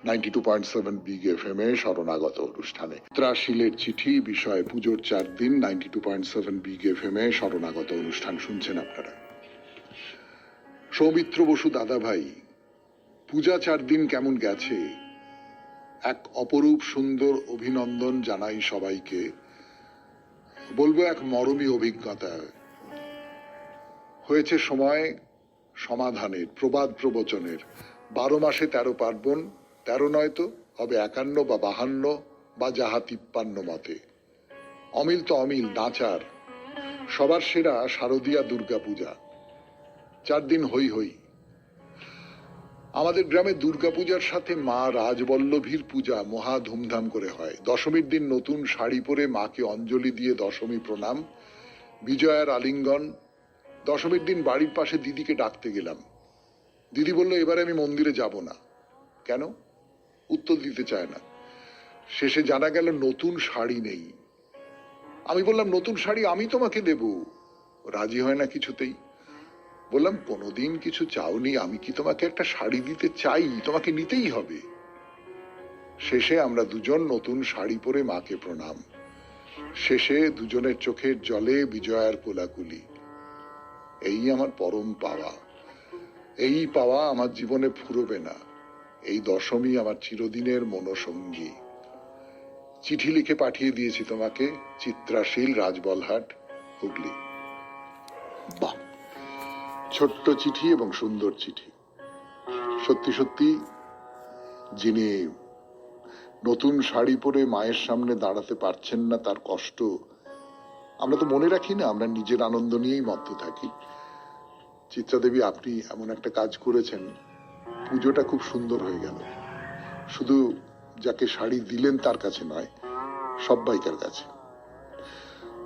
92.7 বিগ এফএম এ শরণাগত অনুষ্ঠানে। চিত্রাশীলের চিঠি, বিষয় পুজোর 4 দিন, 92.7 বিগ এফএম এ শরণাগত অনুষ্ঠান শুনছেন আপনারা। সৌমিত্র বসু দাদা ভাই, পূজা 4 দিন কেমন গেছে? এক অপরূপ সুন্দর অভিনন্দন জানাই সবাইকে। বলবো এক মরমী অভিজ্ঞতা। হয়েছে সময় সমাধানের, প্রবাদ প্রবচনের। 12 মাসে 13 পার্বণ, 13 নয় তো হবে 51 বা 52 বা যাহা 53 মতে। অমিল তো অমিল, নাচার। সবার সেরা শারদীয়া দুর্গা পূজা। 4 দিন হই হই। আমাদের গ্রামে দুর্গাপূজার সাথে মা রাজবল্লভীর পূজা মহা ধুমধাম করে হয়। দশমীর দিন নতুন শাড়ি পরে মাকে অঞ্জলি দিয়ে দশমী প্রণাম, বিজয়ার আলিঙ্গন। দশমীর দিন বাড়ির পাশে দিদিকে ডাকতে গেলাম। দিদি বলল এবারে আমি মন্দিরে যাব না। কেন? উত্তর দিতে চায় না। শেষে জানা গেল নতুন শাড়ি নেই। আমি বললাম নতুন শাড়ি আমি তোমাকে দেব। রাজি হয় না কিছুতেই। বললাম কোনোদিন কিছু চাওনি, আমি কি তোমাকে একটা শাড়ি দিতে চাই? তোমাকে নিতেই হবে। শেষে আমরা দুজন নতুন শাড়ি পরে মাকে প্রণাম। শেষে দুজনের চোখের জলে বিজয়ার কোলাকুলি। এই আমার পরম পাওয়া। এই পাওয়া আমার জীবনে ফুরবে না। এই দশমী আমার চিরদিনের মনোসঙ্গী। চিঠি লিখে পাঠিয়ে দিয়েছি তোমাকে, চিত্রাশীল, রাজবলহাট, হুগলি। বাহ, ছোট্ট চিঠি এবং সুন্দর চিঠি। সত্যি সত্যি যিনি নতুন শাড়ি পরে মায়ের সামনে দাঁড়াতে পারছেন না, তার কষ্ট আমরা তো মনে রাখি না, আমরা নিজের আনন্দ নিয়েই মত্ত থাকি। চিত্রাদেবী, আপনি এমন একটা কাজ করেছেন, পুজোটা খুব সুন্দর হয়ে গেল। শুধু যাকে শাড়ি দিলেন তার কাছে নয়, সব্বাইকার কাছে।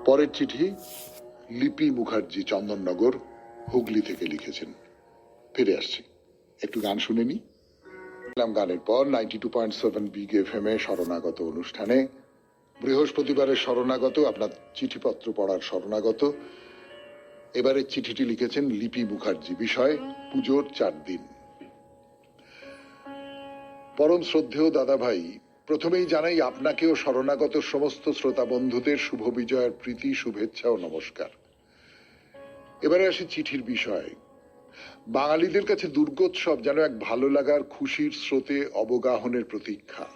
পরের চিঠি লিপি মুখার্জি, চন্দননগর, হুগলি থেকে লিখেছেন। ফিরে আসছি, একটু গান শুনে নি। গানের পর 92.7 বিগ এফএম এ শরণাগত অনুষ্ঠানে বৃহস্পতিবারের শরণাগত, আপনার চিঠিপত্র পড়ার শরণাগত। এবারে চিঠিটি লিখেছেন লিপি মুখার্জি, বিষয় পুজোর 4 দিন। পরম শ্রদ্ধেয় দাদা ভাই, প্রথমেই জানাই আপনাকেও শরণাগত সমস্ত শ্রোতা বন্ধুদের শুভ বিজয়ের প্রীতি, শুভেচ্ছা ও নমস্কার। এবারে আসি চিঠির বিষয়। বাঙালিদের কাছে দুর্গোৎসব যেন এক ভালো লাগার, খুশির স্রোতে অবগাহনের প্রতীক্ষা।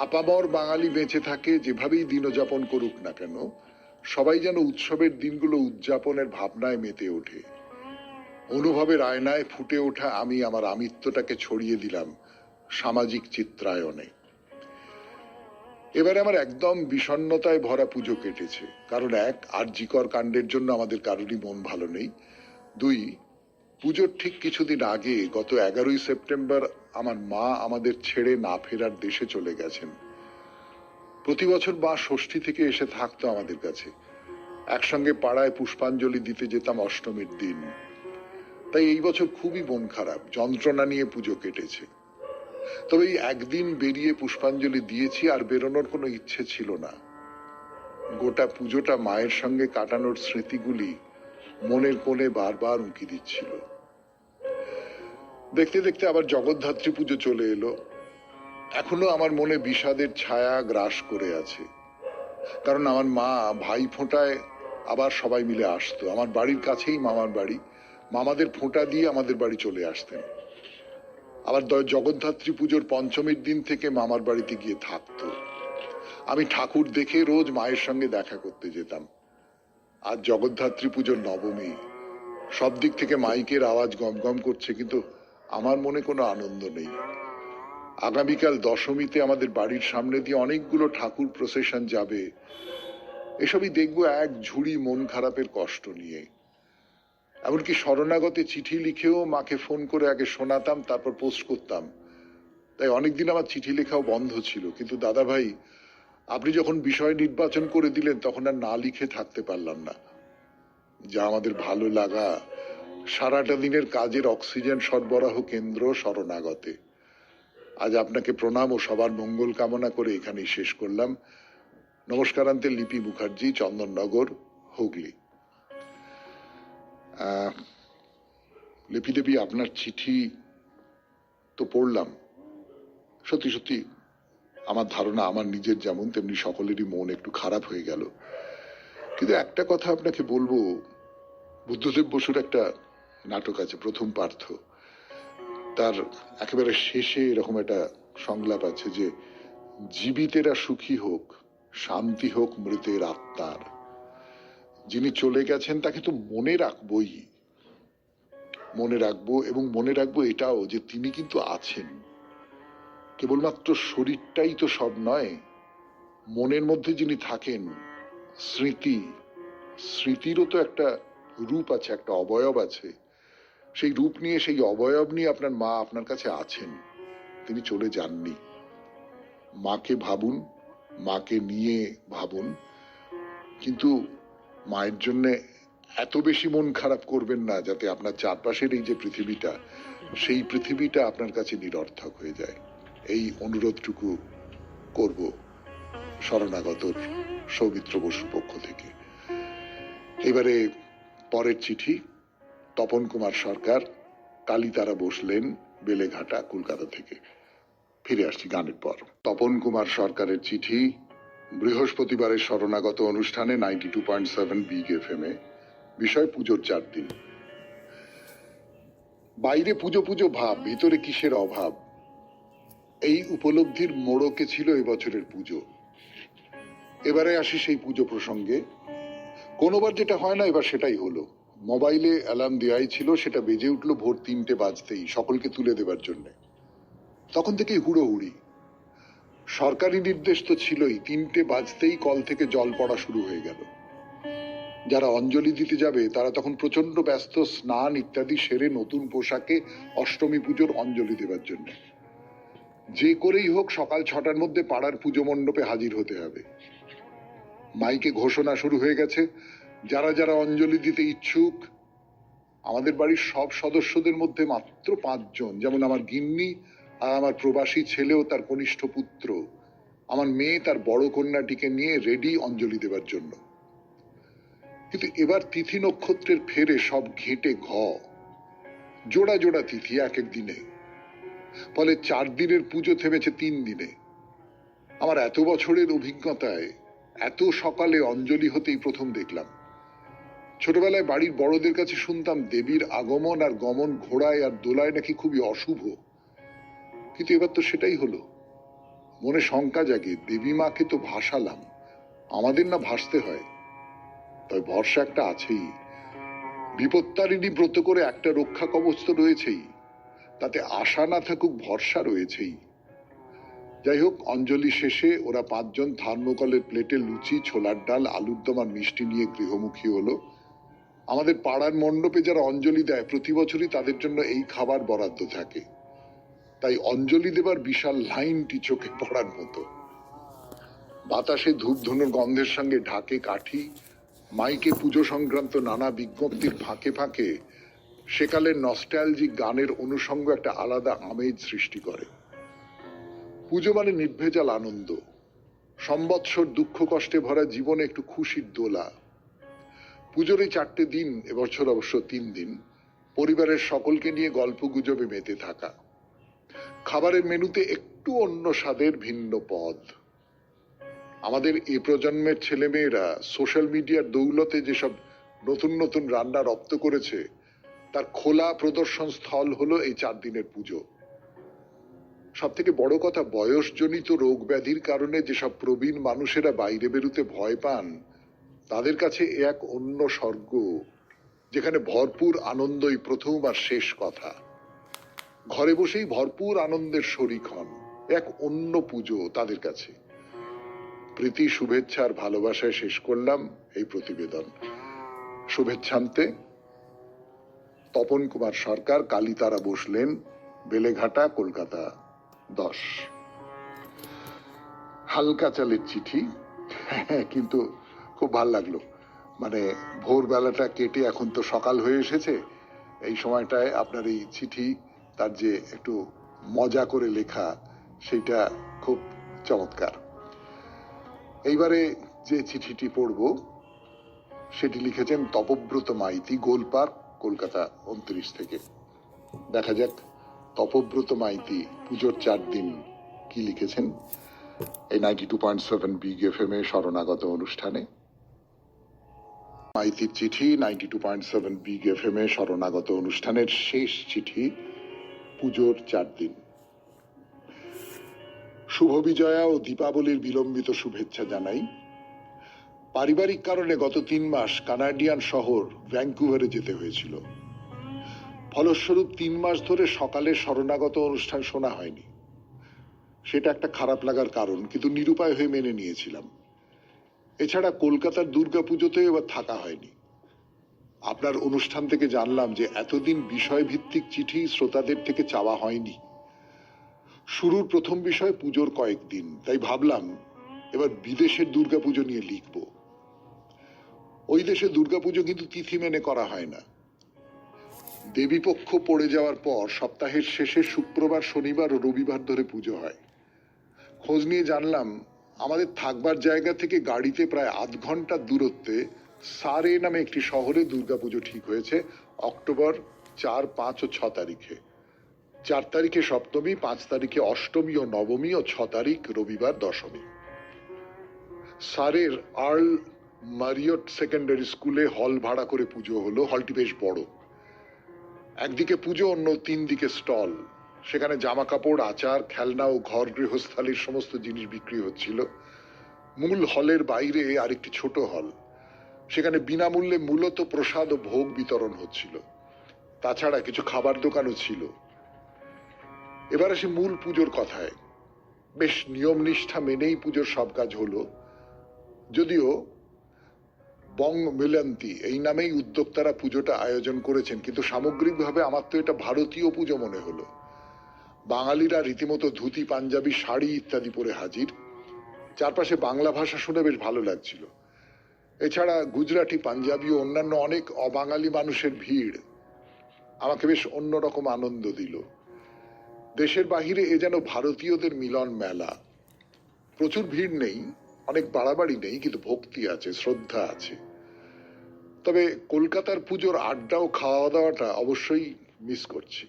আপামর বাঙালি বেঁচে থাকে, যেভাবেই দিনযাপন করুক না কেন, সবাই যেন উৎসবের দিনগুলো উদযাপনের ভাবনায় মেতে ওঠে। অনুভবের আয়নায় ফুটে ওঠা আমি আমার আমিত্বটাকে ছড়িয়ে দিলাম সামাজিক চিত্রায়নে। এবারে আমার একদম বিষণ্ণতায় ভরা পুজো কেটেছে। কারণ এক, আরজিকর কাণ্ডের জন্য আমাদের কারোরই মন ভালো নেই। 2, পুজোর ঠিক কিছুদিন আগে, গত 11ই সেপ্টেম্বর, আমার মা আমাদের ছেড়ে না ফেরার দেশে চলে গেছেন। প্রতি বছর মা ষষ্ঠী থেকে এসে থাকতো আমাদের কাছে। একসঙ্গে পাড়ায় পুষ্পাঞ্জলি দিতে যেতাম অষ্টমীর দিন। তাই এই বছর খুবই মন খারাপ, যন্ত্রণা নিয়ে পুজো কেটেছে। তবে এই একদিন বেরিয়ে পুষ্পাঞ্জলি দিয়েছি, আর বেরোনোর কোনো ইচ্ছে ছিল না। গোটা পুজোটা মায়ের সঙ্গে কাটানোর স্মৃতিগুলি মনের কোণে বারবার উঁকি দিচ্ছিল। দেখতে দেখতে আবার জগদ্ধাত্রী পুজো চলে এলো। এখনো আমার মনে বিষাদের ছায়া গ্রাস করে আছে। কারণ আমার মা ভাই ফোঁটায় আবার সবাই মিলে আসতো। আমার বাড়ির কাছেই মামার বাড়ি। মামাদের ফোঁটা দিয়ে আমাদের বাড়ি চলে আসতেন। আবার জগদ্ধাত্রী পুজোর পঞ্চমীর দিন থেকে মামার বাড়িতে গিয়ে থাকতো। আমি ঠাকুর দেখে রোজ মায়ের সঙ্গে দেখা করতে যেতাম। আজ জগদ্ধাত্রী পুজোর নবমী। সব দিক থেকে মাইকের আওয়াজ গমগম করছে, কিন্তু আমার মনে কোনো আনন্দ নেই। আগামীকাল দশমীতে আমাদের বাড়ির সামনে দিয়ে অনেকগুলো ঠাকুর প্রসেশন যাবে। এসবই দেখবো এক ঝুড়ি মন খারাপের কষ্ট নিয়ে। এমনকি শরণাগতে চিঠি লিখেও মাকে ফোন করে আগে শোনাতাম, তারপর পোস্ট করতাম। তাই অনেকদিন আমার চিঠি লেখাও বন্ধ ছিল। কিন্তু দাদা ভাই, আপনি যখন বিষয় নির্বাচন করে দিলেন, তখন আর না লিখে থাকতে পারলাম না। যা আমাদের ভালো লাগা, সারাটা দিনের কাজের অক্সিজেন সরবরাহ কেন্দ্র শরণাগতে। আজ আপনাকে প্রণাম ও সবার মঙ্গল কামনা করে এখানেই শেষ করলাম। নমস্কারান্তে, লিপি মুখার্জি, চন্দননগর, হুগলি। লেপি দেবী, আপনার চিঠি তো পড়লাম। সত্যি সত্যি আমার ধারণা আমার নিজের যেমন তেমনি সকলেরই মন একটু খারাপ হয়ে গেল। কিন্তু একটা কথা আপনাকে বলবো, বুদ্ধদেব বসুর একটা নাটক আছে প্রথম পার্থ, তার একেবারে শেষে এরকম একটা সংলাপ আছে যে জীবিতেরা সুখী হোক, শান্তি হোক মৃতের আত্মার। যিনি চলে গেছেন তাকে তো মনে রাখবই, মনে রাখবো, এবং মনে রাখবো এটাও যে তিনি কিন্তু আছেন। কেবলমাত্র শরীরটাই তো সব নয়, মনের মধ্যে যিনি থাকেন, স্মৃতি, স্মৃতিরও তো একটা রূপ আছে, একটা অবয়ব আছে। সেই রূপ নিয়ে, সেই অবয়ব নিয়ে আপনার মা আপনার কাছে আছেন, তিনি চলে যাননি। মাকে ভাবুন, মাকে নিয়ে ভাবুন, কিন্তু মায়ের জন্য এত বেশি মন খারাপ করবেন না যাতে আপনার চারপাশের এই যে পৃথিবীটা, সেই পৃথিবীটা আপনার কাছে নিরর্থক হয়ে যায়। এই অনুরোধটুকু করব শরণাগত সৌমিত্র বসুর পক্ষ থেকে। এবারে পরের চিঠি, তপন কুমার সরকার, কালীতারা বসলেন, বেলেঘাটা, কলকাতা থেকে। ফিরে আসছি গানের পর। তপন কুমার সরকারের চিঠি, বৃহস্পতিবারের শরণাগত অনুষ্ঠানে 92.7 বিগ FM এ। বিষয় পুজোর 4 দিন। বাইরে পুজো পুজো ভাব, ভিতরে কিসের অভাব, এই উপলব্ধির মোড়কে ছিল এবছরের পুজো। এবারে আসি সেই পুজো প্রসঙ্গে। কোনোবার যেটা হয় না, এবার সেটাই হলো। মোবাইলে অ্যালার্ম দেওয়াই ছিল, সেটা বেজে উঠলো ভোর 3টে বাজতেই, সকলকে তুলে দেবার জন্য। তখন থেকেই হুড়োহুড়ি। সরকারি নির্দেশ তো ছিলই, 3টে বাজতেই কল থেকে জল পড়া শুরু হয়ে গেল। যারা অঞ্জলি দিতে যাবে তারা তখন প্রচন্ড ব্যস্ত, স্নান ইত্যাদি সেরে নতুন পোশাকে অষ্টমী পুজোর অঞ্জলি দেবার জন্য। যে করেই হোক সকাল 6টার মধ্যে পাড়ার পুজো মণ্ডপে হাজির হতে হবে। মাইকে ঘোষণা শুরু হয়ে গেছে, যারা যারা অঞ্জলি দিতে ইচ্ছুক। আমাদের বাড়ির সব সদস্যদের মধ্যে মাত্র 5 জন, যেমন আমার গিন্নি আর আমার প্রবাসী ছেলে ও তার কনিষ্ঠ পুত্র। আমার মেয়ে তার বড় কন্যাটিকে নিয়ে রেডি অঞ্জলি দেবার জন্য। কিন্তু এবার তিথি নক্ষত্রের ফেরে সব ঘেঁটে জোড়া জোড়া তিথি এক এক দিনে, ফলে 4 দিনের পুজো থেমেছে 3 দিনে। আমার এত বছরের অভিজ্ঞতায় এত সকালে অঞ্জলি হতেই প্রথম দেখলাম। ছোটবেলায় বাড়ির বড়দের কাছে শুনতাম দেবীর আগমন আর গমন ঘোড়ায় আর দোলায় নাকি খুবই অশুভ, কিন্তু এবার তো সেটাই হলো। মনে শঙ্কা জাগে, দেবী মাকে তো ভাসালাম, আমাদের না ভাসতে হয়? তবে ভরসা একটা আছেই। বিপত্তারিণী ব্রত করে একটা রক্ষা কবচ তো রয়েছেই, তাতে আশা না থাকুক ভরসা রয়েছেই। যাই হোক, অঞ্জলি শেষে ওরা 5 জন থার্মোকলের প্লেটে লুচি, ছোলার ডাল, আলুর দম আর মিষ্টি নিয়ে গৃহমুখী হলো। আমাদের পাড়ার মণ্ডপে যারা অঞ্জলি দেয় প্রতি বছরই তাদের জন্য এই খাবার বরাদ্দ থাকে, তাই অঞ্জলি দেবার বিশাল লাইনটি চোখে পড়ার মতো। বাতাসে ধূপ ধুনোর গন্ধের সঙ্গে ঢাকে কাঠি, মাইকে পুজো সংক্রান্ত নানা বিজ্ঞপ্তির ফাঁকে ফাঁকে সেকালের নস্টালজিক গানের অনুষঙ্গ একটা আলাদা আমেজ সৃষ্টি করে। পুজো মানে নির্ভেজাল আনন্দ, সম্বৎসর দুঃখ কষ্টে ভরা জীবনে একটু খুশির দোলা। পুজোর এই 4টে দিন, এবছর অবশ্য 3 দিন, পরিবারের সকলকে নিয়ে গল্প গুজবে মেতে থাকা। খাবারের মেনুতে একটু অন্য স্বাদের ভিন্ন পদ। আমাদের এই প্রজন্মের ছেলেমেয়েরা সোশ্যাল মিডিয়ার দৌলতে যেসব নতুন নতুন রান্না রপ্ত করেছে, তার খোলা প্রদর্শন স্থল হলো এই 4 দিনের পুজো। সব থেকে বড় কথা, বয়সজনিত রোগ ব্যাধির কারণে যেসব প্রবীণ মানুষেরা বাইরে বেরুতে ভয় পান, তাদের কাছে এক অন্য স্বর্গ, যেখানে ভরপুর আনন্দই প্রথম আর শেষ কথা। ঘরে বসেই ভরপুর আনন্দের শরিক হন, এক অন্য পুজো তাদের কাছে। প্রীতি, শুভেচ্ছা আর ভালোবাসায় শেষ করলাম এই প্রতিবেদন। শুভেচ্ছান্তে তপন কুমার সরকার, কালীতারা বসলেন, বেলেঘাটা, কলকাতা 10। হালকা চালের চিঠি, কিন্তু খুব ভাল লাগলো। মানে ভোরবেলাটা কেটে এখন তো সকাল হয়ে এসেছে, এই সময়টায় আপনার এই চিঠি, তার যে একটু মজা করে লেখা, সেটা খুব চমৎকার। এইবারে যে চিঠিটি পড়ব সেটি লিখেছেন তপব্রত মাইতি, গোলপার্ক, কলকাতা 29 থেকে। দেখা যাক তপব্রত মাইতি পুজোর 4 দিন কি লিখেছেন এই 92.7 বিগ এফএম এ শরণাগত অনুষ্ঠানে। মাইতির চিঠি 92.7 বিগ এফএম এ শরণাগত অনুষ্ঠানের শেষ চিঠি, পুজোর 4 দিন। শুভ বিজয়া ও দীপাবলির বিলম্বিত শুভেচ্ছা জানাই। পারিবারিক কারণে গত 3 মাস কানাডিয়ান শহর ভ্যাঙ্কুভারে যেতে হয়েছিল। ফলস্বরূপ 3 মাস ধরে সকালে শরণাগত অনুষ্ঠান শোনা হয়নি। সেটা একটা খারাপ লাগার কারণ, কিন্তু নিরুপায় হয়ে মেনে নিয়েছিলাম। এছাড়া কলকাতার দুর্গাপুজোতে এবার থাকা হয়নি। আপনার অনুষ্ঠান থেকে জানলাম যে এতদিন বিষয়ভিত্তিক চিঠি শ্রোতাদের থেকে চাওয়া হয়নি। শুরুর প্রথম বিষয় পুজোর কয়েকদিন, তাই ভাবলাম এবার বিদেশের দুর্গাপুজো নিয়ে লিখব। ওই দেশে দুর্গাপুজো কিন্তু তিথি মেনে করা হয় না। দেবীপক্ষ পড়ে যাওয়ার পর সপ্তাহের শেষে শুক্রবার, শনিবার ও রবিবার ধরে পুজো হয়। খোঁজ নিয়ে জানলাম আমাদের থাকবার জায়গা থেকে গাড়িতে প্রায় 8 ঘন্টার দূরত্বে সারে নামে একটি শহরে দুর্গাপুজো ঠিক হয়েছে অক্টোবর 4, 5 ও 6 তারিখে। 4 তারিখে সপ্তমী, 5 তারিখে অষ্টমী ও নবমী ও 6 তারিখ রবিবার দশমী। সারের আর্ল মারিয়ট সেকেন্ডারি স্কুলে হল ভাড়া করে পুজো হলো। হলটি বেশ বড়। একদিকে পুজো, অন্য 3 দিকে স্টল। সেখানে জামা কাপড়, আচার, খেলনা ও ঘর গৃহস্থালির সমস্ত জিনিস বিক্রি হচ্ছিল। মূল হলের বাইরে আরেকটি ছোট হল, সেখানে বিনামূল্যে মূলত প্রসাদ ও ভোগ বিতরণ হচ্ছিল। তাছাড়া কিছু খাবার দোকানও ছিল। এবার আসি মূল পুজোর কথায়। বেশ নিয়ম নিষ্ঠা মেনেই পুজোর সব কাজ হলো, যদিও বং মিলন্তি এই নামেই উদ্যোক্তারা পুজোটা আয়োজন করেছেন, কিন্তু সামগ্রিকভাবে আমার তো এটা ভারতীয় পুজো মনে হলো। বাঙালিরা রীতিমতো ধুতি, পাঞ্জাবি, শাড়ি ইত্যাদি পরে হাজির। চারপাশে বাংলা ভাষা শুনে বেশ ভালো লাগছিল। এছাড়া গুজরাটি, পাঞ্জাবি ও অন্যান্য অনেক অবাঙালি মানুষের ভিড় আমাকে বেশ অন্যরকম আনন্দ দিল। দেশের বাহিরে এ যেন ভারতীয়দের মিলন মেলা। প্রচুর ভিড় নেই, অনেক বাড়াবাড়ি নেই, কিন্তু ভক্তি আছে, শ্রদ্ধা আছে। তবে কলকাতার পুজোর আড্ডা ও খাওয়া দাওয়াটা অবশ্যই মিস করছি।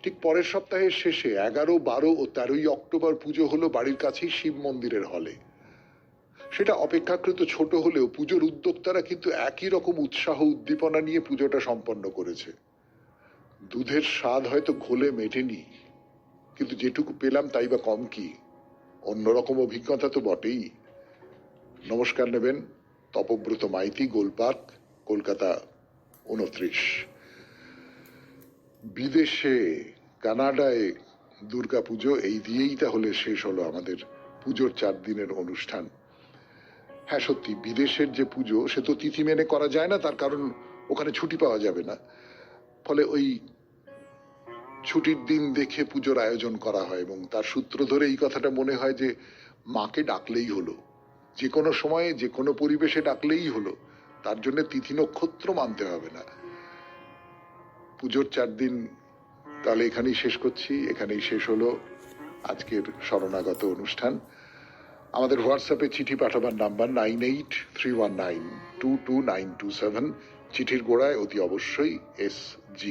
ঠিক পরের সপ্তাহের শেষে 11, 12 ও 13 অক্টোবর পুজো হলো বাড়ির কাছেই শিব মন্দিরের হলে। সেটা অপেক্ষাকৃত ছোট হলেও পুজোর উদ্যোক্তারা কিন্তু একই রকম উৎসাহ উদ্দীপনা নিয়ে পুজোটা সম্পন্ন করেছে। দুধের স্বাদ হয়তো ঘোলে মেটেনি, কিন্তু যেটুকু পেলাম তাই বা কম কি। অন্যরকম অভিজ্ঞতা তো বটেই। নমস্কার নেবেন তপব্রত মাইতি, গোলপার্ক, কলকাতা 29। বিদেশে কানাডায় দুর্গাপুজো, এই দিয়েই তাহলে শেষ হলো আমাদের পুজোর 4 দিনের অনুষ্ঠান। হ্যাঁ, সত্যি বিদেশের যে পুজো সে তো তিথি মেনে করা যায় না, তার কারণ ওখানে ছুটি পাওয়া যাবে না। ফলে ওই ছুটির দিন দেখে পুজোর আয়োজন করা হয়, এবং তার সূত্র ধরে এই কথাটা মনে হয় যে মাকে ডাকলেই হলো, যে কোনো সময়ে যে কোনো পরিবেশে ডাকলেই হলো, তার জন্য তিথি নক্ষত্র মানতে হবে না। পুজোর 4 দিন তাহলে এখানেই শেষ করছি। এখানেই শেষ হলো আজকের শরণাগত অনুষ্ঠান। আমাদের হোয়াটসঅ্যাপে চিঠি পাঠাবার নাম্বার 9831922927। চিঠির গোড়ায় অতি অবশ্যই SG।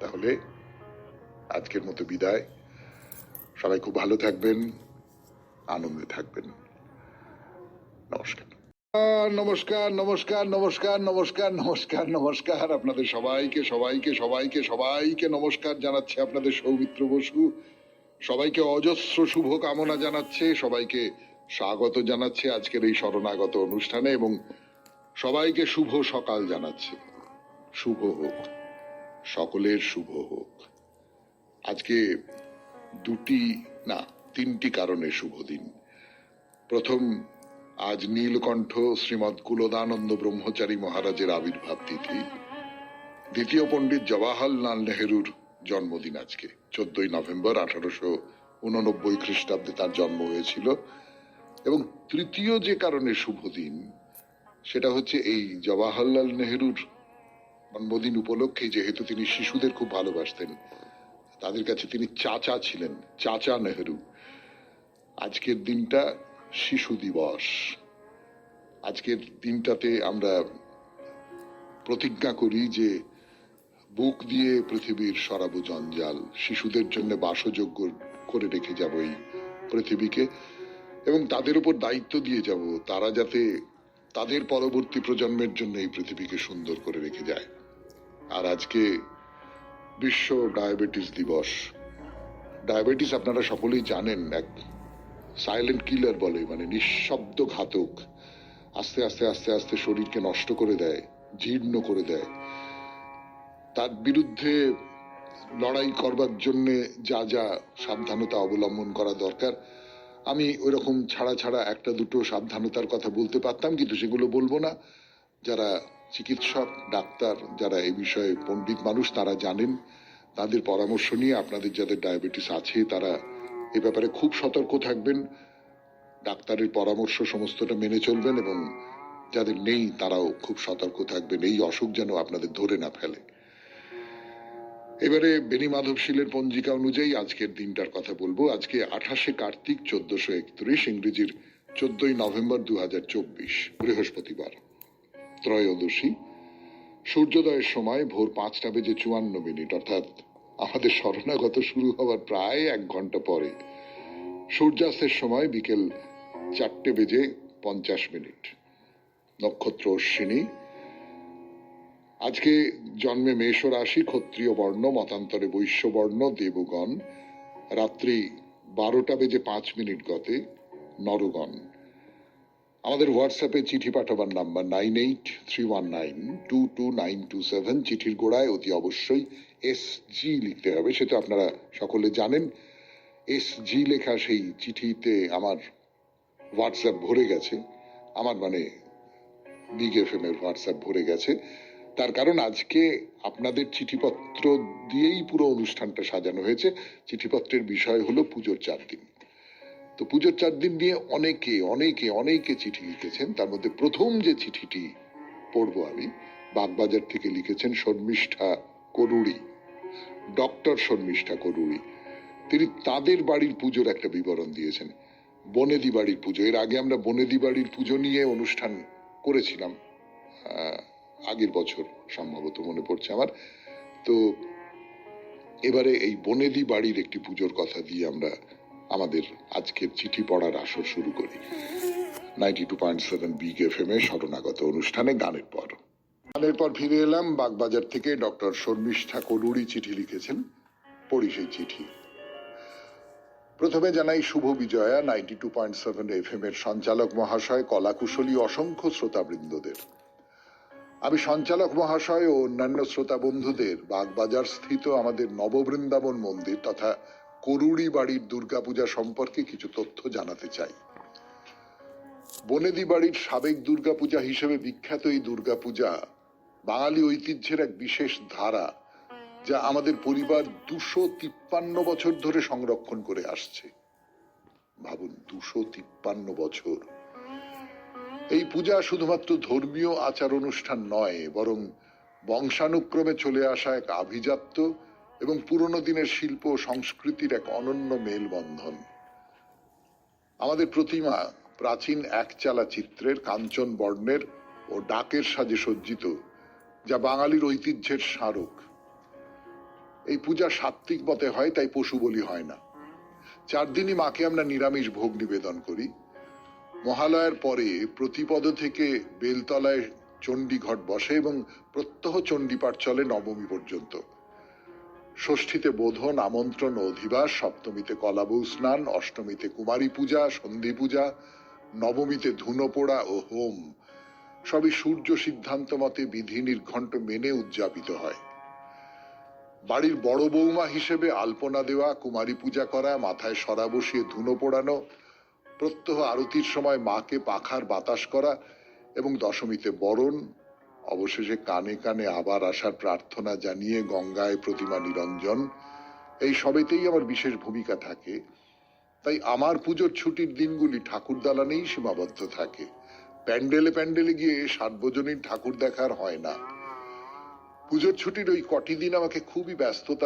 তাহলে আজকের মতো বিদায়। সবাই খুব ভালো থাকবেন, আনন্দে থাকবেন। নমস্কার। নমস্কার নমস্কার নমস্কার নমস্কার নমস্কার নমস্কার আপনাদের সবাইকে সবাইকে সবাইকে সবাইকে নমস্কার জানাচ্ছে আপনাদের সৌমিত্র বসু। সবাইকে অজস্র শুভ কামনা জানাচ্ছে, সবাইকে স্বাগত জানাচ্ছে আজকের এই শরণাগত অনুষ্ঠানে, এবং সবাইকে শুভ সকাল জানাচ্ছে। শুভ হোক, সকলের শুভ হোক। আজকে 3টি কারণে শুভ দিন। প্রথম, আজ নীলকণ্ঠ শ্রীমৎ কুলদানন্দ ব্রহ্মচারী মহারাজের আবির্ভাব তিথি। দ্বিতীয়, পণ্ডিত জওয়াহরলাল নেহেরুর জন্মদিন আজকে 14 নভেম্বর 1889 খ্রিস্টাব্দে তার জন্ম হয়েছিল। এবং তৃতীয় যে কারণে শুভ দিন, সেটা হচ্ছে এই জওয়াহরলাল নেহেরুর জন্মদিন উপলক্ষে, যেহেতু তিনি শিশুদের খুব ভালোবাসতেন, তাদের কাছে তিনি চাচা ছিলেন, চাচা নেহেরু। আজকের দিনটা শিশু দিবস। আজকের দিনটাতে আমরা প্রতিজ্ঞা করি যে বুক দিয়ে পৃথিবীর সরাবো জঞ্জাল, শিশুদের জন্য বাসযোগ্য করে রেখে যাব এই পৃথিবীকে, এবং তাদের উপর দায়িত্ব দিয়ে যাব তারা যাতে তাদের পরবর্তী প্রজন্মের জন্য এই পৃথিবীকে সুন্দর করে রেখে যায়। আর আজকে বিশ্ব ডায়াবেটিস দিবস। ডায়াবেটিস আপনারা সকলেই জানেন এক সাইলেন্ট কিলার বলে, মানে নিঃশব্দ ঘাতক। আস্তে আস্তে আস্তে আস্তে শরীরকে নষ্ট করে দেয়, জীর্ণ করে দেয়। তার বিরুদ্ধে লড়াই করবার জন্য যা যা সাবধানতা অবলম্বন করা দরকার, আমি ওই রকম ছাড়া ছাড়া একটা দুটো সাবধানতার কথা বলতে পারতাম, কিন্তু সেগুলো বলবো না। যারা চিকিৎসক, ডাক্তার, যারা এই বিষয়ে পণ্ডিত মানুষ, তারা জানেন। তাদের পরামর্শ নিয়ে আপনাদের যাদের ডায়াবেটিস আছে তারা এ ব্যাপারে খুব সতর্ক থাকবেন, ডাক্তারের পরামর্শ সমস্তটা মেনে চলবেন, এবং যাদের নেই তারাও খুব সতর্ক থাকবেন, এই অসুখ যেন আপনাদের ধরে না ফেলে। এবারে বেনি মাধবশীলের পঞ্জিকা অনুযায়ী আজকের দিনটার কথা বলবো। আজকে 28শে কার্তিক 1431, ইংরেজির 14ই নভেম্বর 2024, বৃহস্পতিবার, ত্রয়োদশী। সূর্যোদয়ের সময় ভোর 5:54, অর্থাৎ আমাদের শরণাগত শুরু হওয়ার প্রায় 1 ঘন্টা পরে। সূর্যাস্তের সময় বিকেল 4:50। নক্ষত্র অশ্বিনী। আজকে জন্মে মেষ রাশি, ক্ষত্রিয় বর্ণ, মতান্তরে বৈশ্য বর্ণ, দেবগণ। রাত্রি 12:05 গতে নরগণ। আমাদের হোয়াটসঅ্যাপে চিঠি পাঠাবার নাম্বার 9831922927। চিঠির গোড়ায় অতি অবশ্যই SG লিখতে হবে, সেটা আপনারা সকলে জানেন। SG লেখা সেই চিঠিতে আমার হোয়াটসঅ্যাপ ভরে গেছে, আমার মানে বিগ FM এর হোয়াটসঅ্যাপ ভরে গেছে। তার কারণ আজকে আপনাদের চিঠিপত্র দিয়েই পুরো অনুষ্ঠানটা সাজানো হয়েছে। চিঠিপত্রের বিষয় হলো পুজোর 4 দিন। তো পুজোর 4 দিন নিয়ে অনেকে অনেকে অনেকে চিঠি লিখেছেন। তার মধ্যে প্রথম যে চিঠিটি পড়বো আমি, বাগবাজার থেকে লিখেছেন শর্মিষ্ঠা করুড়ি, ডক্টর শর্মিষ্ঠা করুড়ি। তিনি তাদের বাড়ির পুজোর একটা বিবরণ দিয়েছেন, বনেদি বাড়ির পুজো। এর আগে আমরা বনেদি বাড়ির পুজো নিয়ে অনুষ্ঠান করেছিলাম, আগের বছর সম্ভবত, মনে পড়ছে আমার। তো এবারে এই বনেদি বাড়ির একটি পুজোর কথা দিয়ে আমরা আমাদের আজকের চিঠি পড়ার আসর শুরু করি। 92.7 বিগ FM এ শরণাগত অনুষ্ঠানে গানের পর ফিরে এলাম। বাগবাজার থেকে ডক্টর শর্মিষ্ঠা করুড়ি চিঠি লিখেছেন, পড়ি সেই চিঠি। প্রথমে জানাই শুভ বিজয়া 92.7 FM এর সঞ্চালক মহাশয়, কলাকুশলী অসংখ্য শ্রোতাবৃন্দদের। আমি সঞ্চালক মহাশয় ও অন্যান্য শ্রোতা বন্ধুদের বাগবাজার স্থিত আমাদের নববৃন্দাবন মন্দির তথা করুড়ি বাড়ির দুর্গাপূজা সম্পর্কে কিছু তথ্য জানাতে চাই। বনেদি বাড়ির সাবেক দুর্গাপূজা হিসেবে বিখ্যাত এই দুর্গাপূজা বাঙালি ঐতিহ্যের এক বিশেষ ধারা, যা আমাদের পরিবার 253 বছর ধরে সংরক্ষণ করে আসছে। ভাবুন, 253 বছর। এই পূজা শুধুমাত্র ধর্মীয় আচার অনুষ্ঠান নয়, বরং বংশানুক্রমে চলে আসা এক আভিজাত্য এবং পুরনো দিনের শিল্প ও সংস্কৃতির এক অনন্য মেলবন্ধন। আমাদের প্রতিমা প্রাচীন একচালা চিত্রের, কাঞ্চন বর্ণের ও ডাকের সাজে সজ্জিত, যা বাঙালির ঐতিহ্যের স্মারক। এই পূজা সাত্ত্বিক মতে হয়, তাই পশু বলি হয় না। 4 দিনই মাকে আমরা নিরামিষ ভোগ নিবেদন করি। মহালয়ার পরে প্রতিপদ থেকে বেলতলায় চণ্ডীঘট বসে এবং প্রত্যহ চণ্ডীপাঠ চলে নবমী পর্যন্ত। ষষ্ঠীতে বোধন, আমন্ত্রণ ও অধিবাস, সপ্তমীতে কলাবউ স্নান, অষ্টমীতে কুমারী পূজা, সন্ধি পূজা, নবমীতে ধুনো পোড়া ও হোম। সবই সূর্য সিদ্ধান্ত মতে বিধি নির্ঘণ্ট মেনে উদযাপিত হয়। বাড়ির বড় বৌমা হিসেবে আলপনা দেওয়া, কুমারী পূজা করা, মাথায় সরা বসিয়ে ধুনো পোড়ানো, প্রত্যহ আরতির সময় মাকে পাখার বাতাস করা এবং দশমীতে বরণ, অবশেষে কানে কানে আবার আসার প্রার্থনা জানিয়ে গঙ্গায় প্রতিমা নিরঞ্জন, এই সবেতেই আমার বিশেষ ভূমিকা থাকে। তাই আমার পুজোর ছুটির দিনগুলি ঠাকুর দালানেই সীমাবদ্ধ থাকে। প্যান্ডেলে প্যান্ডেলে গিয়ে সার্বজনীন ঠাকুর দেখার হয় না। পুজোর ছুটির ওই কটি দিন আমাকে খুবই ব্যস্ততার